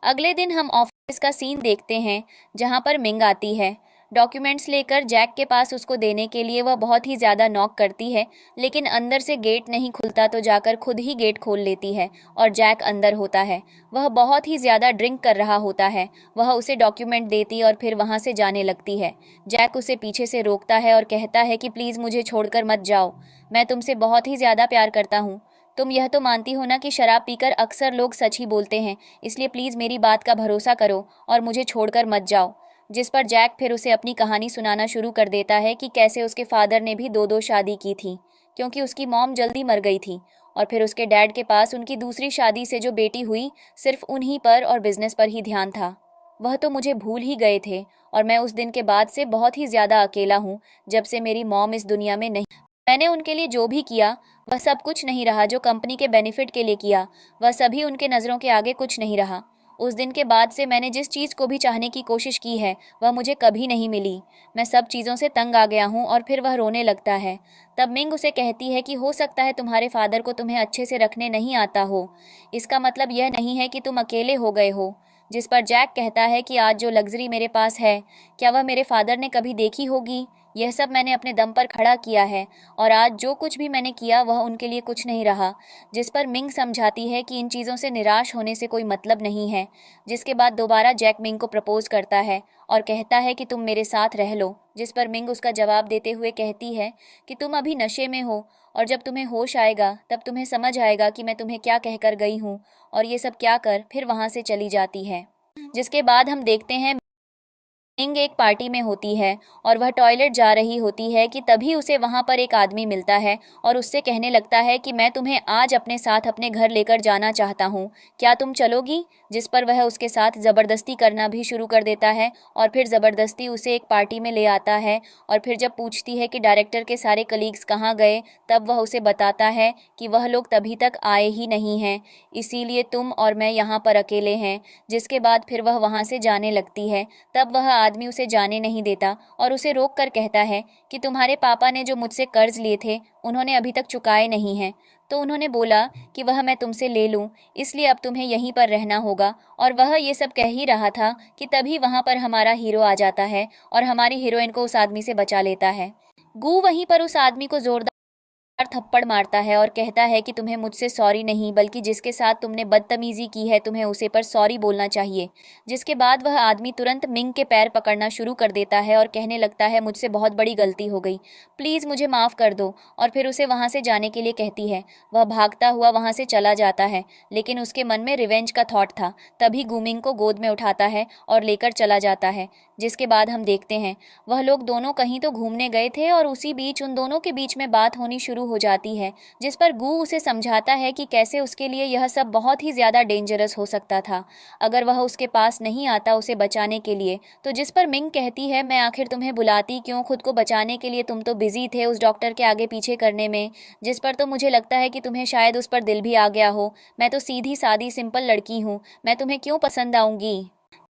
अगले दिन हम ऑफिस का सीन देखते हैं, जहां पर मिंग आती है डॉक्यूमेंट्स लेकर जैक के पास उसको देने के लिए। वह बहुत ही ज़्यादा नॉक करती है लेकिन अंदर से गेट नहीं खुलता, तो जाकर खुद ही गेट खोल लेती है और जैक अंदर होता है। वह बहुत ही ज़्यादा ड्रिंक कर रहा होता है। वह उसे डॉक्यूमेंट देती और फिर वहाँ से जाने लगती है। जैक उसे पीछे से रोकता है और कहता है कि प्लीज़ मुझे छोड़कर मत जाओ, मैं तुमसे बहुत ही ज़्यादा प्यार करता हूँ। तुम यह तो मानती हो ना कि शराब पीकर अक्सर लोग सच ही बोलते हैं, इसलिए प्लीज़ मेरी बात का भरोसा करो और मुझे छोड़कर मत जाओ। जिस पर जैक फिर उसे अपनी कहानी सुनाना शुरू कर देता है कि कैसे उसके फादर ने भी दो दो शादी की थी, क्योंकि उसकी मॉम जल्दी मर गई थी, और फिर उसके डैड के पास उनकी दूसरी शादी से जो बेटी हुई सिर्फ उन्हीं पर और बिजनेस पर ही ध्यान था। वह तो मुझे भूल ही गए थे, और मैं उस दिन के बाद से बहुत ही ज़्यादा अकेला हूँ, जब से मेरी मॉम इस दुनिया में नहीं। मैंने उनके लिए जो भी किया वह सब कुछ नहीं रहा, जो कंपनी के बेनिफिट के लिए किया वह सभी उनके नज़रों के आगे कुछ नहीं रहा। उस दिन के बाद से मैंने जिस चीज़ को भी चाहने की कोशिश की है वह मुझे कभी नहीं मिली। मैं सब चीज़ों से तंग आ गया हूँ। और फिर वह रोने लगता है। तब मिंग उसे कहती है कि हो सकता है तुम्हारे फादर को तुम्हें अच्छे से रखने नहीं आता हो, इसका मतलब यह नहीं है कि तुम अकेले हो गए हो। जिस पर जैक कहता है कि आज जो लग्जरी मेरे पास है, क्या वह मेरे फादर ने कभी देखी होगी? यह सब मैंने अपने दम पर खड़ा किया है, और आज जो कुछ भी मैंने किया वह उनके लिए कुछ नहीं रहा। जिस पर मिंग समझाती है कि इन चीज़ों से निराश होने से कोई मतलब नहीं है। जिसके बाद दोबारा जैक मिंग को प्रपोज करता है और कहता है कि तुम मेरे साथ रह लो। जिस पर मिंग उसका जवाब देते हुए कहती है कि तुम अभी नशे में हो, और जब तुम्हें होश आएगा तब तुम्हें समझ आएगा कि मैं तुम्हें क्या कहकर गई हूँ, और ये सब क्या कर फिर वहाँ से चली जाती है। जिसके बाद हम देखते हैं मिंग एक पार्टी में होती है और वह टॉयलेट जा रही होती है कि तभी उसे वहां पर एक आदमी मिलता है और उससे कहने लगता है कि मैं तुम्हें आज अपने साथ अपने घर लेकर जाना चाहता हूँ, क्या तुम चलोगी? जिस पर वह उसके साथ ज़बरदस्ती करना भी शुरू कर देता है और फिर ज़बरदस्ती उसे एक पार्टी में ले आता है। और फिर जब पूछती है कि डायरेक्टर के सारे कलीग्स कहाँ गए, तब वह उसे बताता है कि वह लोग तभी तक आए ही नहीं हैं, इसीलिए तुम और मैं यहाँ पर अकेले हैं। जिसके बाद फिर वह वहाँ से जाने लगती है। तब वह आदमी उसे जाने नहीं देता और उसे रोक कर कहता है कि तुम्हारे पापा ने जो मुझसे कर्ज लिए थे उन्होंने अभी तक चुकाए नहीं हैं, तो उन्होंने बोला कि वह मैं तुमसे ले लूं, इसलिए अब तुम्हें यहीं पर रहना होगा। और वह ये सब कह ही रहा था कि तभी वहां पर हमारा हीरो आ जाता है और हमारी हीरोइन को उस आदमी से बचा लेता है। गू वहीं पर उस आदमी को जोरदार थप्पड़ मारता है और कहता है कि तुम्हें मुझसे सॉरी नहीं, बल्कि जिसके साथ तुमने बदतमीजी की है तुम्हें उसे पर सॉरी बोलना चाहिए। जिसके बाद वह आदमी तुरंत मिंग के पैर पकड़ना शुरू कर देता है और कहने लगता है मुझसे बहुत बड़ी गलती हो गई, प्लीज़ मुझे माफ़ कर दो। और फिर उसे वहाँ से जाने के लिए कहती है। वह भागता हुआ वहाँ से चला जाता है, लेकिन उसके मन में रिवेंज का थॉट था। तभी गूमिंग को गोद में उठाता है और लेकर चला जाता है। जिसके बाद हम देखते हैं वह लोग दोनों कहीं तो घूमने गए थे और उसी बीच उन दोनों के बीच में बात होनी शुरू हो जाती है। जिस पर गू उसे समझाता है कि कैसे उसके लिए यह सब बहुत ही ज़्यादा डेंजरस हो सकता था अगर वह उसके पास नहीं आता उसे बचाने के लिए। तो जिस पर मिंग कहती है मैं आखिर तुम्हें बुलाती क्यों, खुद को बचाने के लिए तुम तो बिजी थे उस डॉक्टर के आगे पीछे करने में। जिस पर तो मुझे लगता है कि तुम्हें शायद उस पर दिल भी आ गया हो, मैं तो सीधी सादी सिंपल लड़की हूँ, मैं तुम्हें क्यों पसंद आऊँगी।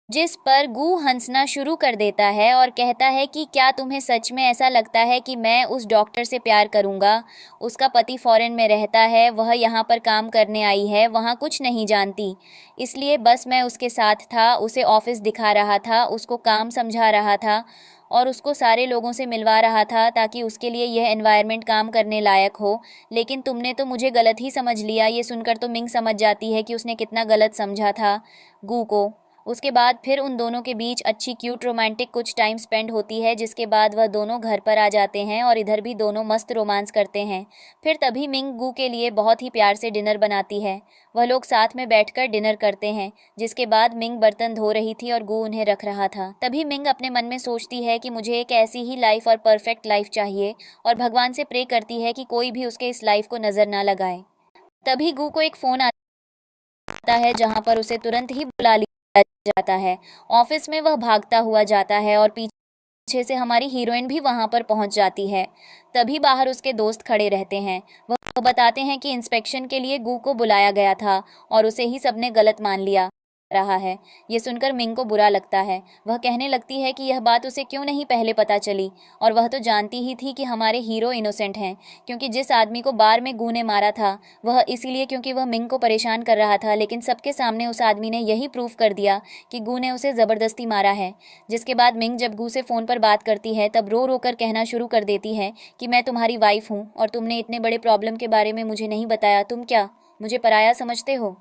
जिस पर गू हंसना शुरू कर देता है और कहता है कि क्या तुम्हें सच में ऐसा लगता है कि मैं उस डॉक्टर से प्यार करूंगा? उसका पति फॉरेन में रहता है, वह यहाँ पर काम करने आई है, वहाँ कुछ नहीं जानती, इसलिए बस मैं उसके साथ था, उसे ऑफिस दिखा रहा था, उसको काम समझा रहा था और उसको सारे लोगों से मिलवा रहा था ताकि उसके लिए यह एनवायरनमेंट काम करने लायक हो। लेकिन तुमने तो मुझे गलत ही समझ लिया। ये सुनकर तो मिंग समझ जाती है कि उसने कितना गलत समझा था गू को। उसके बाद फिर उन दोनों के बीच अच्छी क्यूट रोमांटिक कुछ टाइम स्पेंड होती है। जिसके बाद वह दोनों घर पर आ जाते हैं और इधर भी दोनों मस्त रोमांस करते हैं। फिर तभी मिंग गू के लिए बहुत ही प्यार से डिनर बनाती है। वह लोग साथ में बैठकर डिनर करते हैं। जिसके बाद मिंग बर्तन धो रही थी और गू उन्हें रख रहा था। तभी मिंग अपने मन में सोचती है कि मुझे एक ऐसी ही लाइफ और परफेक्ट लाइफ चाहिए, और भगवान से प्रे करती है कि कोई भी उसके इस लाइफ को नज़र ना लगाए। तभी गू को एक फ़ोन आता है जहाँ पर उसे तुरंत ही बुला लिया जाता है। ऑफिस में वह भागता हुआ जाता है और पीछे से हमारी हीरोइन भी वहां पर पहुंच जाती है। तभी बाहर उसके दोस्त खड़े रहते हैं। वह बताते हैं कि इंस्पेक्शन के लिए गू को बुलाया गया था और उसे ही सबने गलत मान लिया रहा है। ये सुनकर मिंग को बुरा लगता है। वह कहने लगती है कि यह बात उसे क्यों नहीं पहले पता चली, और वह तो जानती ही थी कि हमारे हीरो इनोसेंट हैं, क्योंकि जिस आदमी को बार में गू ने मारा था वह इसीलिए क्योंकि वह मिंग को परेशान कर रहा था, लेकिन सबके सामने उस आदमी ने यही प्रूफ कर दिया कि गू ने उसे ज़बरदस्ती मारा है। जिसके बाद मिंग जब गू से फ़ोन पर बात करती है तब रो रो कर कहना शुरू कर देती है कि मैं तुम्हारी वाइफ हूँ और तुमने इतने बड़े प्रॉब्लम के बारे में मुझे नहीं बताया, तुम क्या मुझे पराया समझते हो?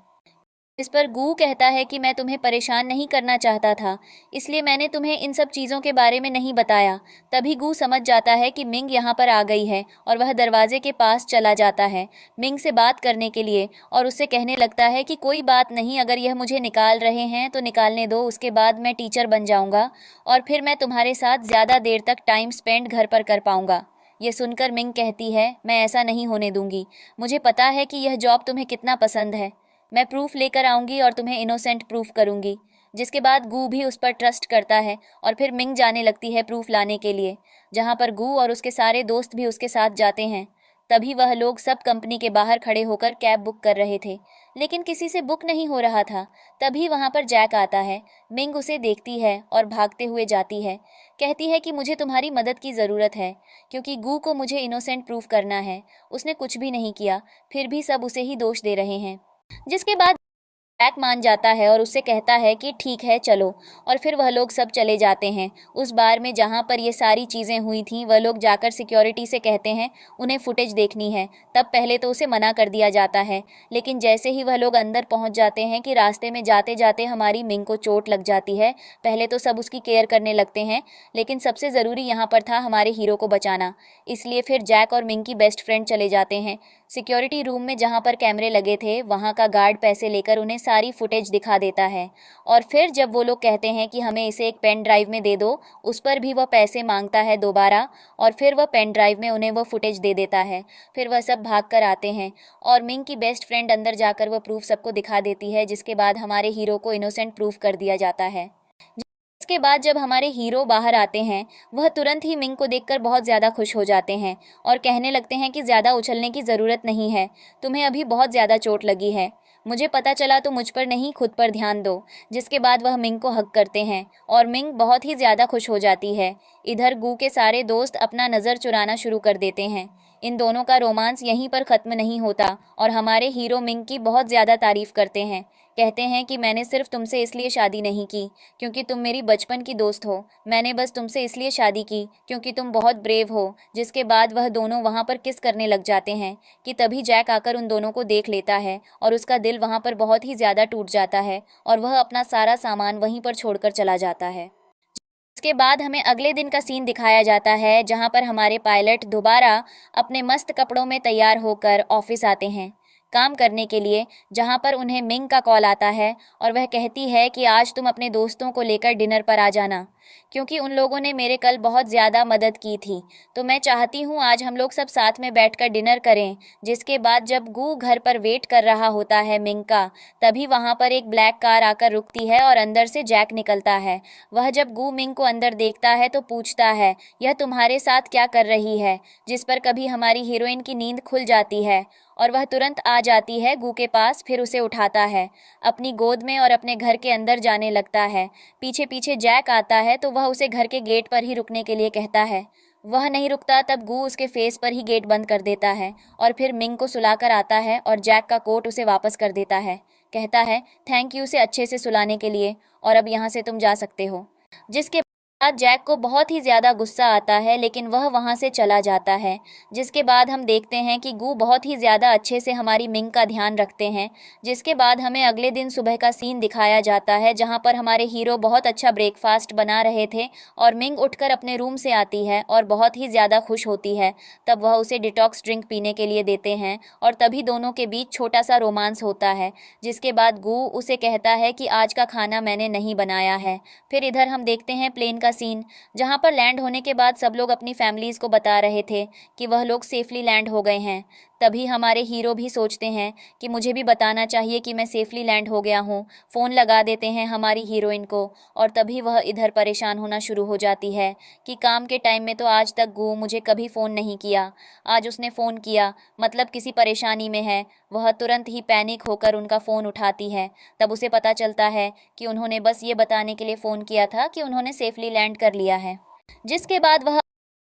इस पर गू कहता है कि मैं तुम्हें परेशान नहीं करना चाहता था, इसलिए मैंने तुम्हें इन सब चीज़ों के बारे में नहीं बताया। तभी गू समझ जाता है कि मिंग यहाँ पर आ गई है और वह दरवाजे के पास चला जाता है मिंग से बात करने के लिए और उससे कहने लगता है कि कोई बात नहीं, अगर यह मुझे निकाल रहे हैं तो निकालने दो, उसके बाद मैं टीचर बन जाऊँगा और फिर मैं तुम्हारे साथ ज़्यादा देर तक टाइम स्पेंड घर पर कर पाऊँगा। ये सुनकर मिंग कहती है, मैं ऐसा नहीं होने दूंगी। मुझे पता है कि यह जॉब तुम्हें कितना पसंद है। मैं प्रूफ लेकर आऊँगी और तुम्हें इनोसेंट प्रूफ करूँगी। जिसके बाद गू भी उस पर ट्रस्ट करता है और फिर मिंग जाने लगती है प्रूफ लाने के लिए, जहाँ पर गू और उसके सारे दोस्त भी उसके साथ जाते हैं। तभी वह लोग सब कंपनी के बाहर खड़े होकर कैब बुक कर रहे थे, लेकिन किसी से बुक नहीं हो रहा था। तभी वहाँ पर जैक आता है। मिंग उसे देखती है और भागते हुए जाती है। कहती है कि मुझे तुम्हारी मदद की ज़रूरत है, क्योंकि गू को मुझे इनोसेंट प्रूफ करना है। उसने कुछ भी नहीं किया, फिर भी सब उसे ही दोष दे रहे हैं। जिसके बाद जैक मान जाता है और उससे कहता है कि ठीक है चलो, और फिर वह लोग सब चले जाते हैं उस बार में जहाँ पर ये सारी चीज़ें हुई थीं। वह लोग जाकर सिक्योरिटी से कहते हैं उन्हें फुटेज देखनी है। तब पहले तो उसे मना कर दिया जाता है, लेकिन जैसे ही वह लोग अंदर पहुँच जाते हैं कि रास्ते में जाते जाते हमारी मिंग को चोट लग जाती है। पहले तो सब उसकी केयर करने लगते हैं, लेकिन सबसे ज़रूरी यहाँ पर था हमारे हीरो को बचाना। इसलिए फिर जैक और मिंग की बेस्ट फ्रेंड चले जाते हैं सिक्योरिटी रूम में, जहाँ पर कैमरे लगे थे। वहाँ का गार्ड पैसे लेकर उन्हें सारी फुटेज दिखा देता है और फिर जब वो लोग कहते हैं कि हमें इसे एक पेन ड्राइव में दे दो, उस पर भी वह पैसे मांगता है दोबारा, और फिर वह पेन ड्राइव में उन्हें वह फुटेज दे देता है। फिर वह सब भाग कर आते हैं और मिंग की बेस्ट फ्रेंड अंदर जाकर वह प्रूफ सबको दिखा देती है, जिसके बाद हमारे हीरो को इनोसेंट प्रूफ कर दिया जाता है। इसके बाद जब हमारे हीरो बाहर आते हैं, वह तुरंत ही मिंग को देखकर बहुत ज़्यादा खुश हो जाते हैं और कहने लगते हैं कि ज़्यादा उछलने की ज़रूरत नहीं है, तुम्हें अभी बहुत ज़्यादा चोट लगी है। मुझे पता चला तो मुझ पर नहीं, खुद पर ध्यान दो। जिसके बाद वह मिंग को हग करते हैं और मिंग बहुत ही ज़्यादा खुश हो जाती है। इधर गू के सारे दोस्त अपना नज़र चुराना शुरू कर देते हैं। इन दोनों का रोमांस यहीं पर ख़त्म नहीं होता और हमारे हीरो मिंग की बहुत ज़्यादा तारीफ़ करते हैं। कहते हैं कि मैंने सिर्फ तुमसे इसलिए शादी नहीं की क्योंकि तुम मेरी बचपन की दोस्त हो, मैंने बस तुमसे इसलिए शादी की क्योंकि तुम बहुत ब्रेव हो। जिसके बाद वह दोनों वहाँ पर किस करने लग जाते हैं कि तभी जैक आकर उन दोनों को देख लेता है और उसका दिल वहाँ पर बहुत ही ज़्यादा टूट जाता है और वह अपना सारा सामान वहीं पर छोड़कर चला जाता है। इसके बाद हमें अगले दिन का सीन दिखाया जाता है, जहाँ पर हमारे पायलट दोबारा अपने मस्त कपड़ों में तैयार होकर ऑफिस आते हैं काम करने के लिए, जहाँ पर उन्हें मिंग का कॉल आता है और वह कहती है कि आज तुम अपने दोस्तों को लेकर डिनर पर आ जाना, क्योंकि उन लोगों ने मेरे कल बहुत ज़्यादा मदद की थी, तो मैं चाहती हूँ आज हम लोग सब साथ में बैठकर डिनर करें। जिसके बाद जब गू घर पर वेट कर रहा होता है मिंग का, तभी वहाँ पर एक ब्लैक कार आकर रुकती है और अंदर से जैक निकलता है। वह जब गू मिंग को अंदर देखता है तो पूछता है, यह तुम्हारे साथ क्या कर रही है? जिस पर कभी हमारी हीरोइन की नींद खुल जाती है और वह तुरंत आ जाती है गू के पास, फिर उसे उठाता है अपनी गोद में और अपने घर के अंदर जाने लगता है। पीछे पीछे जैक आता है तो वह उसे घर के गेट पर ही रुकने के लिए कहता है। वह नहीं रुकता, तब गू उसके फेस पर ही गेट बंद कर देता है और फिर मिंग को सुलाकर आता है और जैक का कोट उसे वापस कर देता है। कहता है थैंक यू उसे अच्छे से सुलाने के लिए और अब यहाँ से तुम जा सकते हो। जिसके बाद जैक को बहुत ही ज़्यादा गुस्सा आता है, लेकिन वह वहाँ से चला जाता है। जिसके बाद हम देखते हैं कि गू बहुत ही ज़्यादा अच्छे से हमारी मिंग का ध्यान रखते हैं। जिसके बाद हमें अगले दिन सुबह का सीन दिखाया जाता है, जहाँ पर हमारे हीरो बहुत अच्छा ब्रेकफास्ट बना रहे थे और मिंग उठकर अपने रूम से आती है और बहुत ही ज़्यादा खुश होती है। तब वह उसे डिटॉक्स ड्रिंक पीने के लिए देते हैं और तभी दोनों के बीच छोटा सा रोमांस होता है। जिसके बाद गू उसे कहता है कि आज का खाना मैंने नहीं बनाया है। फिर इधर हम देखते हैं प्लेन का सीन, जहां पर लैंड होने के बाद सब लोग अपनी फैमिलीज़ को बता रहे थे कि वह लोग सेफली लैंड हो गए हैं। तभी हमारे हीरो भी सोचते हैं कि मुझे भी बताना चाहिए कि मैं सेफली लैंड हो गया हूँ। फ़ोन लगा देते हैं हमारी हीरोइन को और तभी वह इधर परेशान होना शुरू हो जाती है कि काम के टाइम में तो आज तक गू मुझे कभी फ़ोन नहीं किया, आज उसने फ़ोन किया मतलब किसी परेशानी में है। वह तुरंत ही पैनिक होकर उनका फ़ोन उठाती है। तब उसे पता चलता है कि उन्होंने बस ये बताने के लिए फ़ोन किया था कि उन्होंने सेफली लैंड कर लिया है। जिसके बाद वह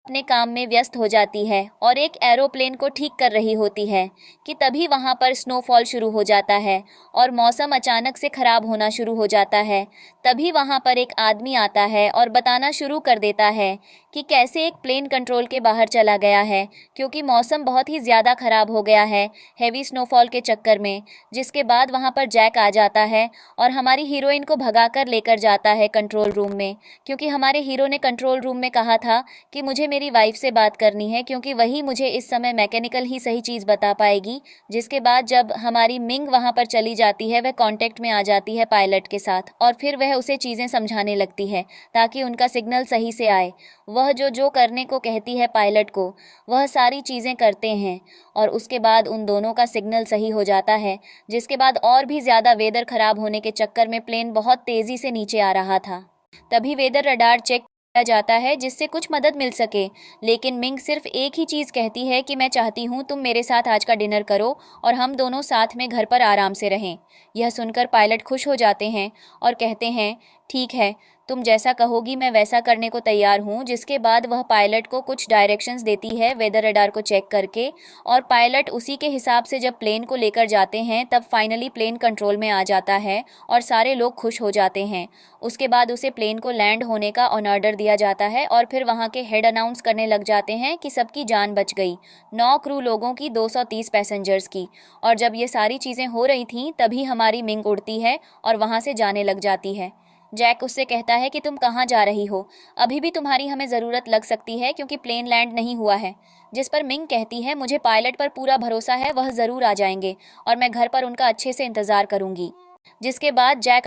अपने काम में व्यस्त हो जाती है और एक एरोप्लेन को ठीक कर रही होती है कि तभी वहाँ पर स्नोफॉल शुरू हो जाता है और मौसम अचानक से ख़राब होना शुरू हो जाता है। तभी वहाँ पर एक आदमी आता है और बताना शुरू कर देता है कि कैसे एक प्लेन कंट्रोल के बाहर चला गया है, क्योंकि मौसम बहुत ही ज़्यादा ख़राब हो गया है हेवी स्नोफॉल के चक्कर में। जिसके बाद वहाँ पर जैक आ जाता है और हमारी हीरोइन को भगा कर लेकर जाता है कंट्रोल रूम में, क्योंकि हमारे हीरो ने कंट्रोल रूम में कहा था कि मुझे मेरी वाइफ से बात करनी है, क्योंकि वही मुझे इस समय मैकेनिकल ही सही चीज़ बता पाएगी। जिसके बाद जब हमारी मिंग वहाँ पर चली जाती है, वह कांटेक्ट में आ जाती है पायलट के साथ और फिर वह उसे चीज़ें समझाने लगती है ताकि उनका सिग्नल सही से आए। वह जो जो करने को कहती है पायलट को, वह सारी चीज़ें करते हैं और उसके बाद उन दोनों का सिग्नल सही हो जाता है। जिसके बाद और भी ज़्यादा वेदर ख़राब होने के चक्कर में प्लेन बहुत तेज़ी से नीचे आ रहा था। तभी वेदर रडार चेक किया जाता है जिससे कुछ मदद मिल सके, लेकिन मिंग सिर्फ एक ही चीज़ कहती है कि मैं चाहती हूँ तुम मेरे साथ आज का डिनर करो और हम दोनों साथ में घर पर आराम से रहें। यह सुनकर पायलट खुश हो जाते हैं और कहते हैं ठीक है, तुम जैसा कहोगी मैं वैसा करने को तैयार हूँ। जिसके बाद वह पायलट को कुछ डायरेक्शंस देती है वेदर रडार को चेक करके, और पायलट उसी के हिसाब से जब प्लेन को लेकर जाते हैं तब फाइनली प्लेन कंट्रोल में आ जाता है और सारे लोग खुश हो जाते हैं। उसके बाद उसे प्लेन को लैंड होने का ऑन ऑर्डर दिया जाता है और फिर वहाँ के हेड अनाउंस करने लग जाते हैं कि सबकी जान बच गई, 9 क्रू लोगों की, 230 पैसेंजर्स की। और जब ये सारी चीज़ें हो रही थीं तभी हमारी मिंग उड़ती है और वहाँ से जाने लग जाती है। जैक उससे कहता है कि तुम कहाँ जा रही हो, अभी भी तुम्हारी हमें ज़रूरत लग सकती है क्योंकि प्लेन लैंड नहीं हुआ है। जिस पर मिंग कहती है मुझे पायलट पर पूरा भरोसा है, वह ज़रूर आ जाएंगे और मैं घर पर उनका अच्छे से इंतज़ार करूँगी। जिसके बाद जैक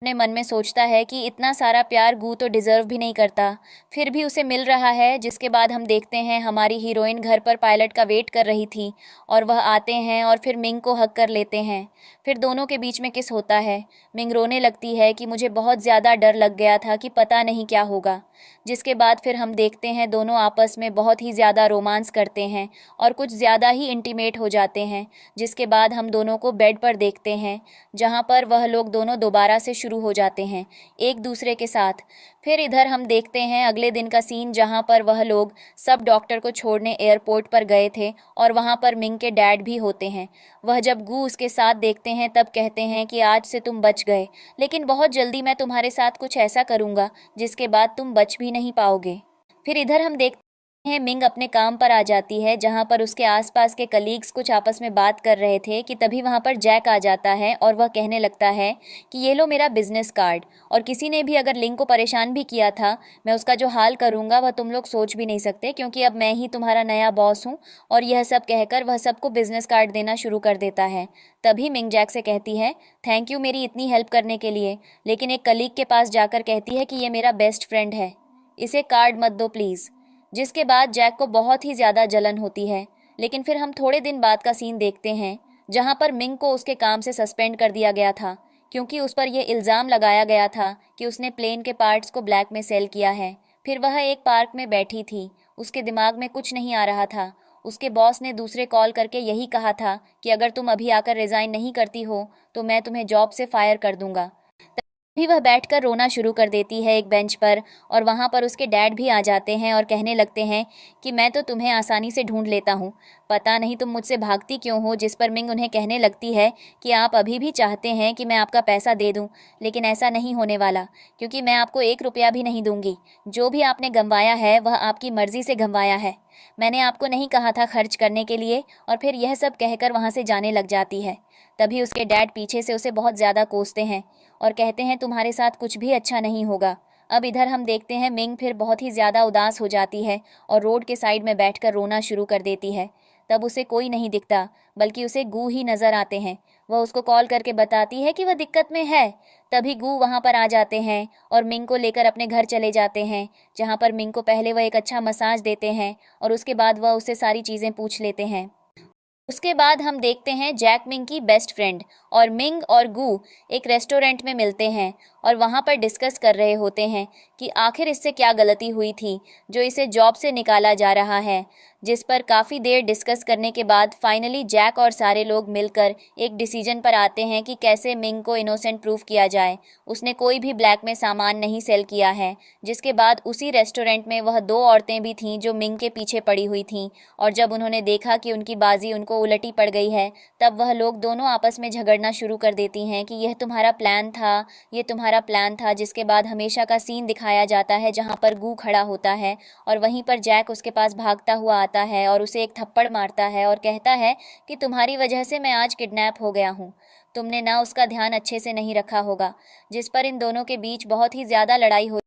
अपने मन में सोचता है कि इतना सारा प्यार गू तो डिज़र्व भी नहीं करता, फिर भी उसे मिल रहा है। जिसके बाद हम देखते हैं हमारी हीरोइन घर पर पायलट का वेट कर रही थी और वह आते हैं और फिर मिंग को हग कर लेते हैं। फिर दोनों के बीच में किस होता है। मिंग रोने लगती है कि मुझे बहुत ज़्यादा डर लग गया था कि पता नहीं क्या होगा। जिसके बाद फिर हम देखते हैं दोनों आपस में बहुत ही ज़्यादा रोमांस करते हैं और कुछ ज़्यादा ही इंटीमेट हो जाते हैं। जिसके बाद हम दोनों को बेड पर देखते हैं जहाँ पर वह लोग दोनों दोबारा से शुरू हो जाते हैं एक दूसरे के साथ। फिर इधर हम देखते हैं अगले दिन का सीन जहाँ पर वह लोग सब डॉक्टर को छोड़ने एयरपोर्ट पर गए थे और वहाँ पर मिंग के डैड भी होते हैं। वह जब गू उसके साथ देखते हैं तब कहते हैं कि आज से तुम बच गए, लेकिन बहुत जल्दी मैं तुम्हारे साथ कुछ ऐसा करूँगा जिसके बाद तुम बच भी नहीं पाओगे। फिर इधर हम देखते हैं मिंग अपने काम पर आ जाती है जहाँ पर उसके आसपास के कलीग्स कुछ आपस में बात कर रहे थे कि तभी वहाँ पर जैक आ जाता है और वह कहने लगता है कि ये लो मेरा बिजनेस कार्ड, और किसी ने भी अगर लिंग को परेशान भी किया था, मैं उसका जो हाल करूँगा वह तुम लोग सोच भी नहीं सकते, क्योंकि अब मैं ही तुम्हारा नया बॉस हूँ। और यह सब कहकर वह सबको बिजनेस कार्ड देना शुरू कर देता है। तभी मिंग जैक से कहती है थैंक यू मेरी इतनी हेल्प करने के लिए, लेकिन एक कलीग के पास जाकर कहती है कि ये मेरा बेस्ट फ्रेंड है, इसे कार्ड मत दो प्लीज़। जिसके बाद जैक को बहुत ही ज़्यादा जलन होती है। लेकिन फिर हम थोड़े दिन बाद का सीन देखते हैं जहाँ पर मिंग को उसके काम से सस्पेंड कर दिया गया था, क्योंकि उस पर यह इल्ज़ाम लगाया गया था कि उसने प्लेन के पार्ट्स को ब्लैक में सेल किया है। फिर वह एक पार्क में बैठी थी, उसके दिमाग में कुछ नहीं आ रहा था। उसके बॉस ने दूसरे कॉल करके यही कहा था कि अगर तुम अभी आकर रिज़ाइन नहीं करती हो तो मैं तुम्हें जॉब से फायर कर दूंगा। भी वह बैठकर रोना शुरू कर देती है एक बेंच पर, और वहाँ पर उसके डैड भी आ जाते हैं और कहने लगते हैं कि मैं तो तुम्हें आसानी से ढूंढ लेता हूँ, पता नहीं तुम मुझसे भागती क्यों हो। जिस पर मिंग उन्हें कहने लगती है कि आप अभी भी चाहते हैं कि मैं आपका पैसा दे दूँ, लेकिन ऐसा नहीं होने वाला, क्योंकि मैं आपको 1 रुपया भी नहीं दूंगी। जो भी आपने गंवाया है वह आपकी मर्जी से गंवाया है, मैंने आपको नहीं कहा था खर्च करने के लिए। और फिर यह सब कहकर वहाँ से जाने लग जाती है। तभी उसके डैड पीछे से उसे बहुत ज़्यादा कोसते हैं और कहते हैं तुम्हारे साथ कुछ भी अच्छा नहीं होगा। अब इधर हम देखते हैं मिंग फिर बहुत ही ज़्यादा उदास हो जाती है और रोड के साइड में बैठकर रोना शुरू कर देती है। तब उसे कोई नहीं दिखता, बल्कि उसे गू ही नज़र आते हैं। वह उसको कॉल करके बताती है कि वह दिक्कत में है। तभी गू वहाँ पर आ जाते हैं और मिंग को लेकर अपने घर चले जाते हैं, जहाँ पर मिंग को पहले वह एक अच्छा मसाज देते हैं और उसके बाद वह उससे सारी चीज़ें पूछ लेते हैं। उसके बाद हम देखते हैं जैक मिंग की बेस्ट फ्रेंड और मिंग और गू एक रेस्टोरेंट में मिलते हैं और वहाँ पर डिस्कस कर रहे होते हैं कि आखिर इससे क्या गलती हुई थी जो इसे जॉब से निकाला जा रहा है। जिस पर काफ़ी देर डिस्कस करने के बाद फाइनली जैक और सारे लोग मिलकर एक डिसीजन पर आते हैं कि कैसे मिंग को इनोसेंट प्रूफ किया जाए। उसने कोई भी ब्लैक में सामान नहीं सेल किया है। जिसके बाद उसी रेस्टोरेंट में वह 2 औरतें भी थीं जो मिंग के पीछे पड़ी हुई थीं, और जब उन्होंने देखा कि उनकी बाजी उनको उलटी पड़ गई है, तब वह लोग दोनों आपस में झगड़ना करना शुरू कर देती हैं कि यह तुम्हारा प्लान था, ये तुम्हारा प्लान था। जिसके बाद हमेशा का सीन दिखाया जाता है जहाँ पर गू खड़ा होता है और वहीं पर जैक उसके पास भागता हुआ आता है और उसे एक थप्पड़ मारता है और कहता है कि तुम्हारी वजह से मैं आज किडनैप हो गया हूँ, तुमने ना उसका ध्यान अच्छे से नहीं रखा होगा। जिस पर इन दोनों के बीच बहुत ही ज़्यादा लड़ाई हो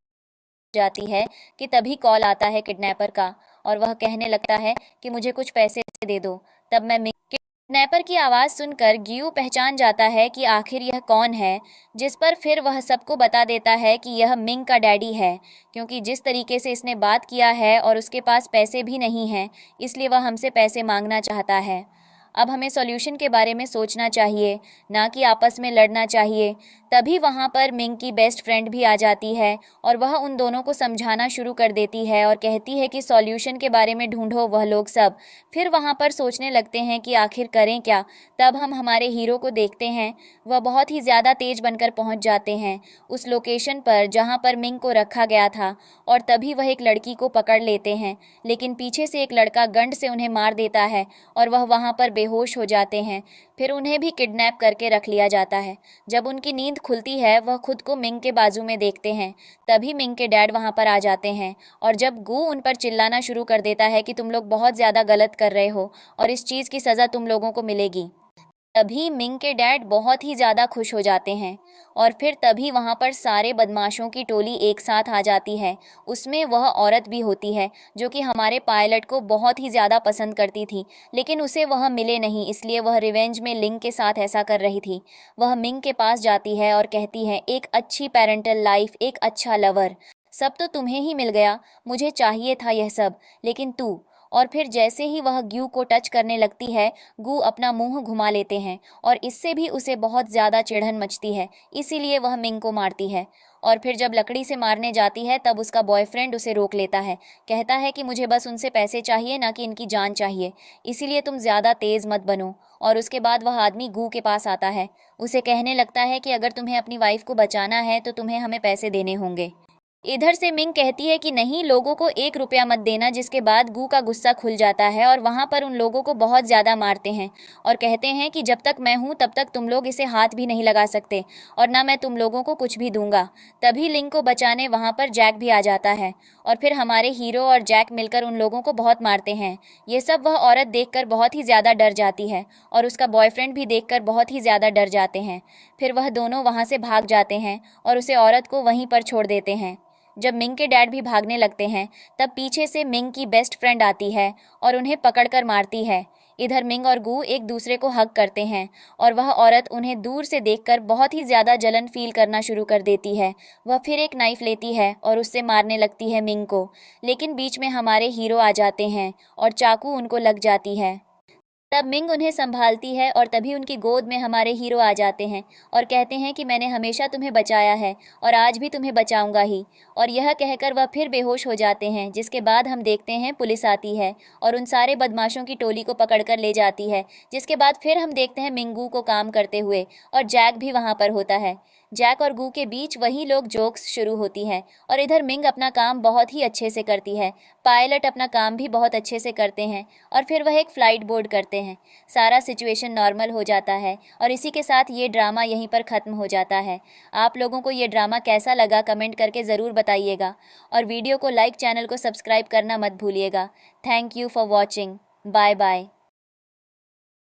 जाती है कि तभी कॉल आता है किडनैपर का और वह कहने लगता है कि मुझे कुछ पैसे दे दो। तब मैं किडनैपर की आवाज़ सुनकर ग्यू पहचान जाता है कि आखिर यह कौन है, जिस पर फिर वह सबको बता देता है कि यह मिंग का डैडी है, क्योंकि जिस तरीके से इसने बात किया है और उसके पास पैसे भी नहीं हैं, इसलिए वह हमसे पैसे मांगना चाहता है। अब हमें सॉल्यूशन के बारे में सोचना चाहिए, ना कि आपस में लड़ना चाहिए। तभी वहाँ पर मिंग की बेस्ट फ्रेंड भी आ जाती है और वह उन दोनों को समझाना शुरू कर देती है और कहती है कि सॉल्यूशन के बारे में ढूंढो वह लोग सब। फिर वहाँ पर सोचने लगते हैं कि आखिर करें क्या। तब हम हमारे हीरो को देखते हैं, वह बहुत ही ज़्यादा तेज बनकर पहुँच जाते हैं उस लोकेशन पर जहाँ पर मिंग को रखा गया था और तभी वह एक लड़की को पकड़ लेते हैं, लेकिन पीछे से एक लड़का गंड से उन्हें मार देता है और वह वहाँ पर बेहोश हो जाते हैं। फिर उन्हें भी किडनैप करके रख लिया जाता है। जब उनकी नींद खुलती है वह खुद को मिंग के बाजू में देखते हैं। तभी मिंग के डैड वहाँ पर आ जाते हैं और जब गू उन पर चिल्लाना शुरू कर देता है कि तुम लोग बहुत ज़्यादा गलत कर रहे हो और इस चीज़ की सज़ा तुम लोगों को मिलेगी, तभी मिंग के डैड बहुत ही ज़्यादा खुश हो जाते हैं और फिर तभी वहाँ पर सारे बदमाशों की टोली एक साथ आ जाती है। उसमें वह औरत भी होती है जो कि हमारे पायलट को बहुत ही ज़्यादा पसंद करती थी, लेकिन उसे वह मिले नहीं, इसलिए वह रिवेंज में लिंग के साथ ऐसा कर रही थी। वह मिंग के पास जाती है और कहती है, एक अच्छी पेरेंटल लाइफ, एक अच्छा लवर, सब तो तुम्हें ही मिल गया, मुझे चाहिए था यह सब, लेकिन तू। और फिर जैसे ही वह ग्यू को टच करने लगती है, गू अपना मुंह घुमा लेते हैं और इससे भी उसे बहुत ज़्यादा चिढ़न मचती है, इसीलिए वह मिंग को मारती है। और फिर जब लकड़ी से मारने जाती है तब उसका बॉयफ्रेंड उसे रोक लेता है, कहता है कि मुझे बस उनसे पैसे चाहिए, ना कि इनकी जान चाहिए, इसीलिए तुम ज़्यादा तेज़ मत बनो। और उसके बाद वह आदमी गू के पास आता है, उसे कहने लगता है कि अगर तुम्हें अपनी वाइफ को बचाना है तो तुम्हें हमें पैसे देने होंगे। इधर से मिंग कहती है कि नहीं, लोगों को 1 रुपया मत देना, जिसके बाद गू का गुस्सा खुल जाता है और वहाँ पर उन लोगों को बहुत ज़्यादा मारते हैं और कहते हैं कि जब तक मैं हूँ तब तक तुम लोग इसे हाथ भी नहीं लगा सकते और ना मैं तुम लोगों को कुछ भी दूंगा। तभी लिंग को बचाने वहाँ पर जैक भी आ जाता है और फिर हमारे हीरो और जैक मिलकर उन लोगों को बहुत मारते हैं। ये सब वह औरत देखकर बहुत ही ज़्यादा डर जाती है और उसका बॉयफ्रेंड भी देखकर बहुत ही ज़्यादा डर जाते हैं। फिर वह दोनों वहाँ से भाग जाते हैं और उसे औरत को वहीं पर छोड़ देते हैं। जब मिंग के डैड भी भागने लगते हैं तब पीछे से मिंग की बेस्ट फ्रेंड आती है और उन्हें पकड़कर मारती है। इधर मिंग और गू एक दूसरे को हग करते हैं और वह औरत उन्हें दूर से देखकर बहुत ही ज़्यादा जलन फील करना शुरू कर देती है। वह फिर एक नाइफ लेती है और उससे मारने लगती है मिंग को, लेकिन बीच में हमारे हीरो आ जाते हैं और चाकू उनको लग जाती है। तब मिंग उन्हें संभालती है और तभी उनकी गोद में हमारे हीरो आ जाते हैं और कहते हैं कि मैंने हमेशा तुम्हें बचाया है और आज भी तुम्हें बचाऊंगा ही। और यह कहकर वह फिर बेहोश हो जाते हैं, जिसके बाद हम देखते हैं पुलिस आती है और उन सारे बदमाशों की टोली को पकड़कर ले जाती है। जिसके बाद फिर हम देखते हैं मिंगू को काम करते हुए और जैक भी वहाँ पर होता है। जैक और गू के बीच वही लोग जोक्स शुरू होती है और इधर मिंग अपना काम बहुत ही अच्छे से करती है, पायलट अपना काम भी बहुत अच्छे से करते हैं और फिर वह एक फ़्लाइट बोर्ड करते हैं। सारा सिचुएशन नॉर्मल हो जाता है और इसी के साथ ये ड्रामा यहीं पर ख़त्म हो जाता है। आप लोगों को ये ड्रामा कैसा लगा कमेंट करके ज़रूर बताइएगा और वीडियो को लाइक, चैनल को सब्सक्राइब करना मत भूलिएगा। Thank you for watching. Bye bye.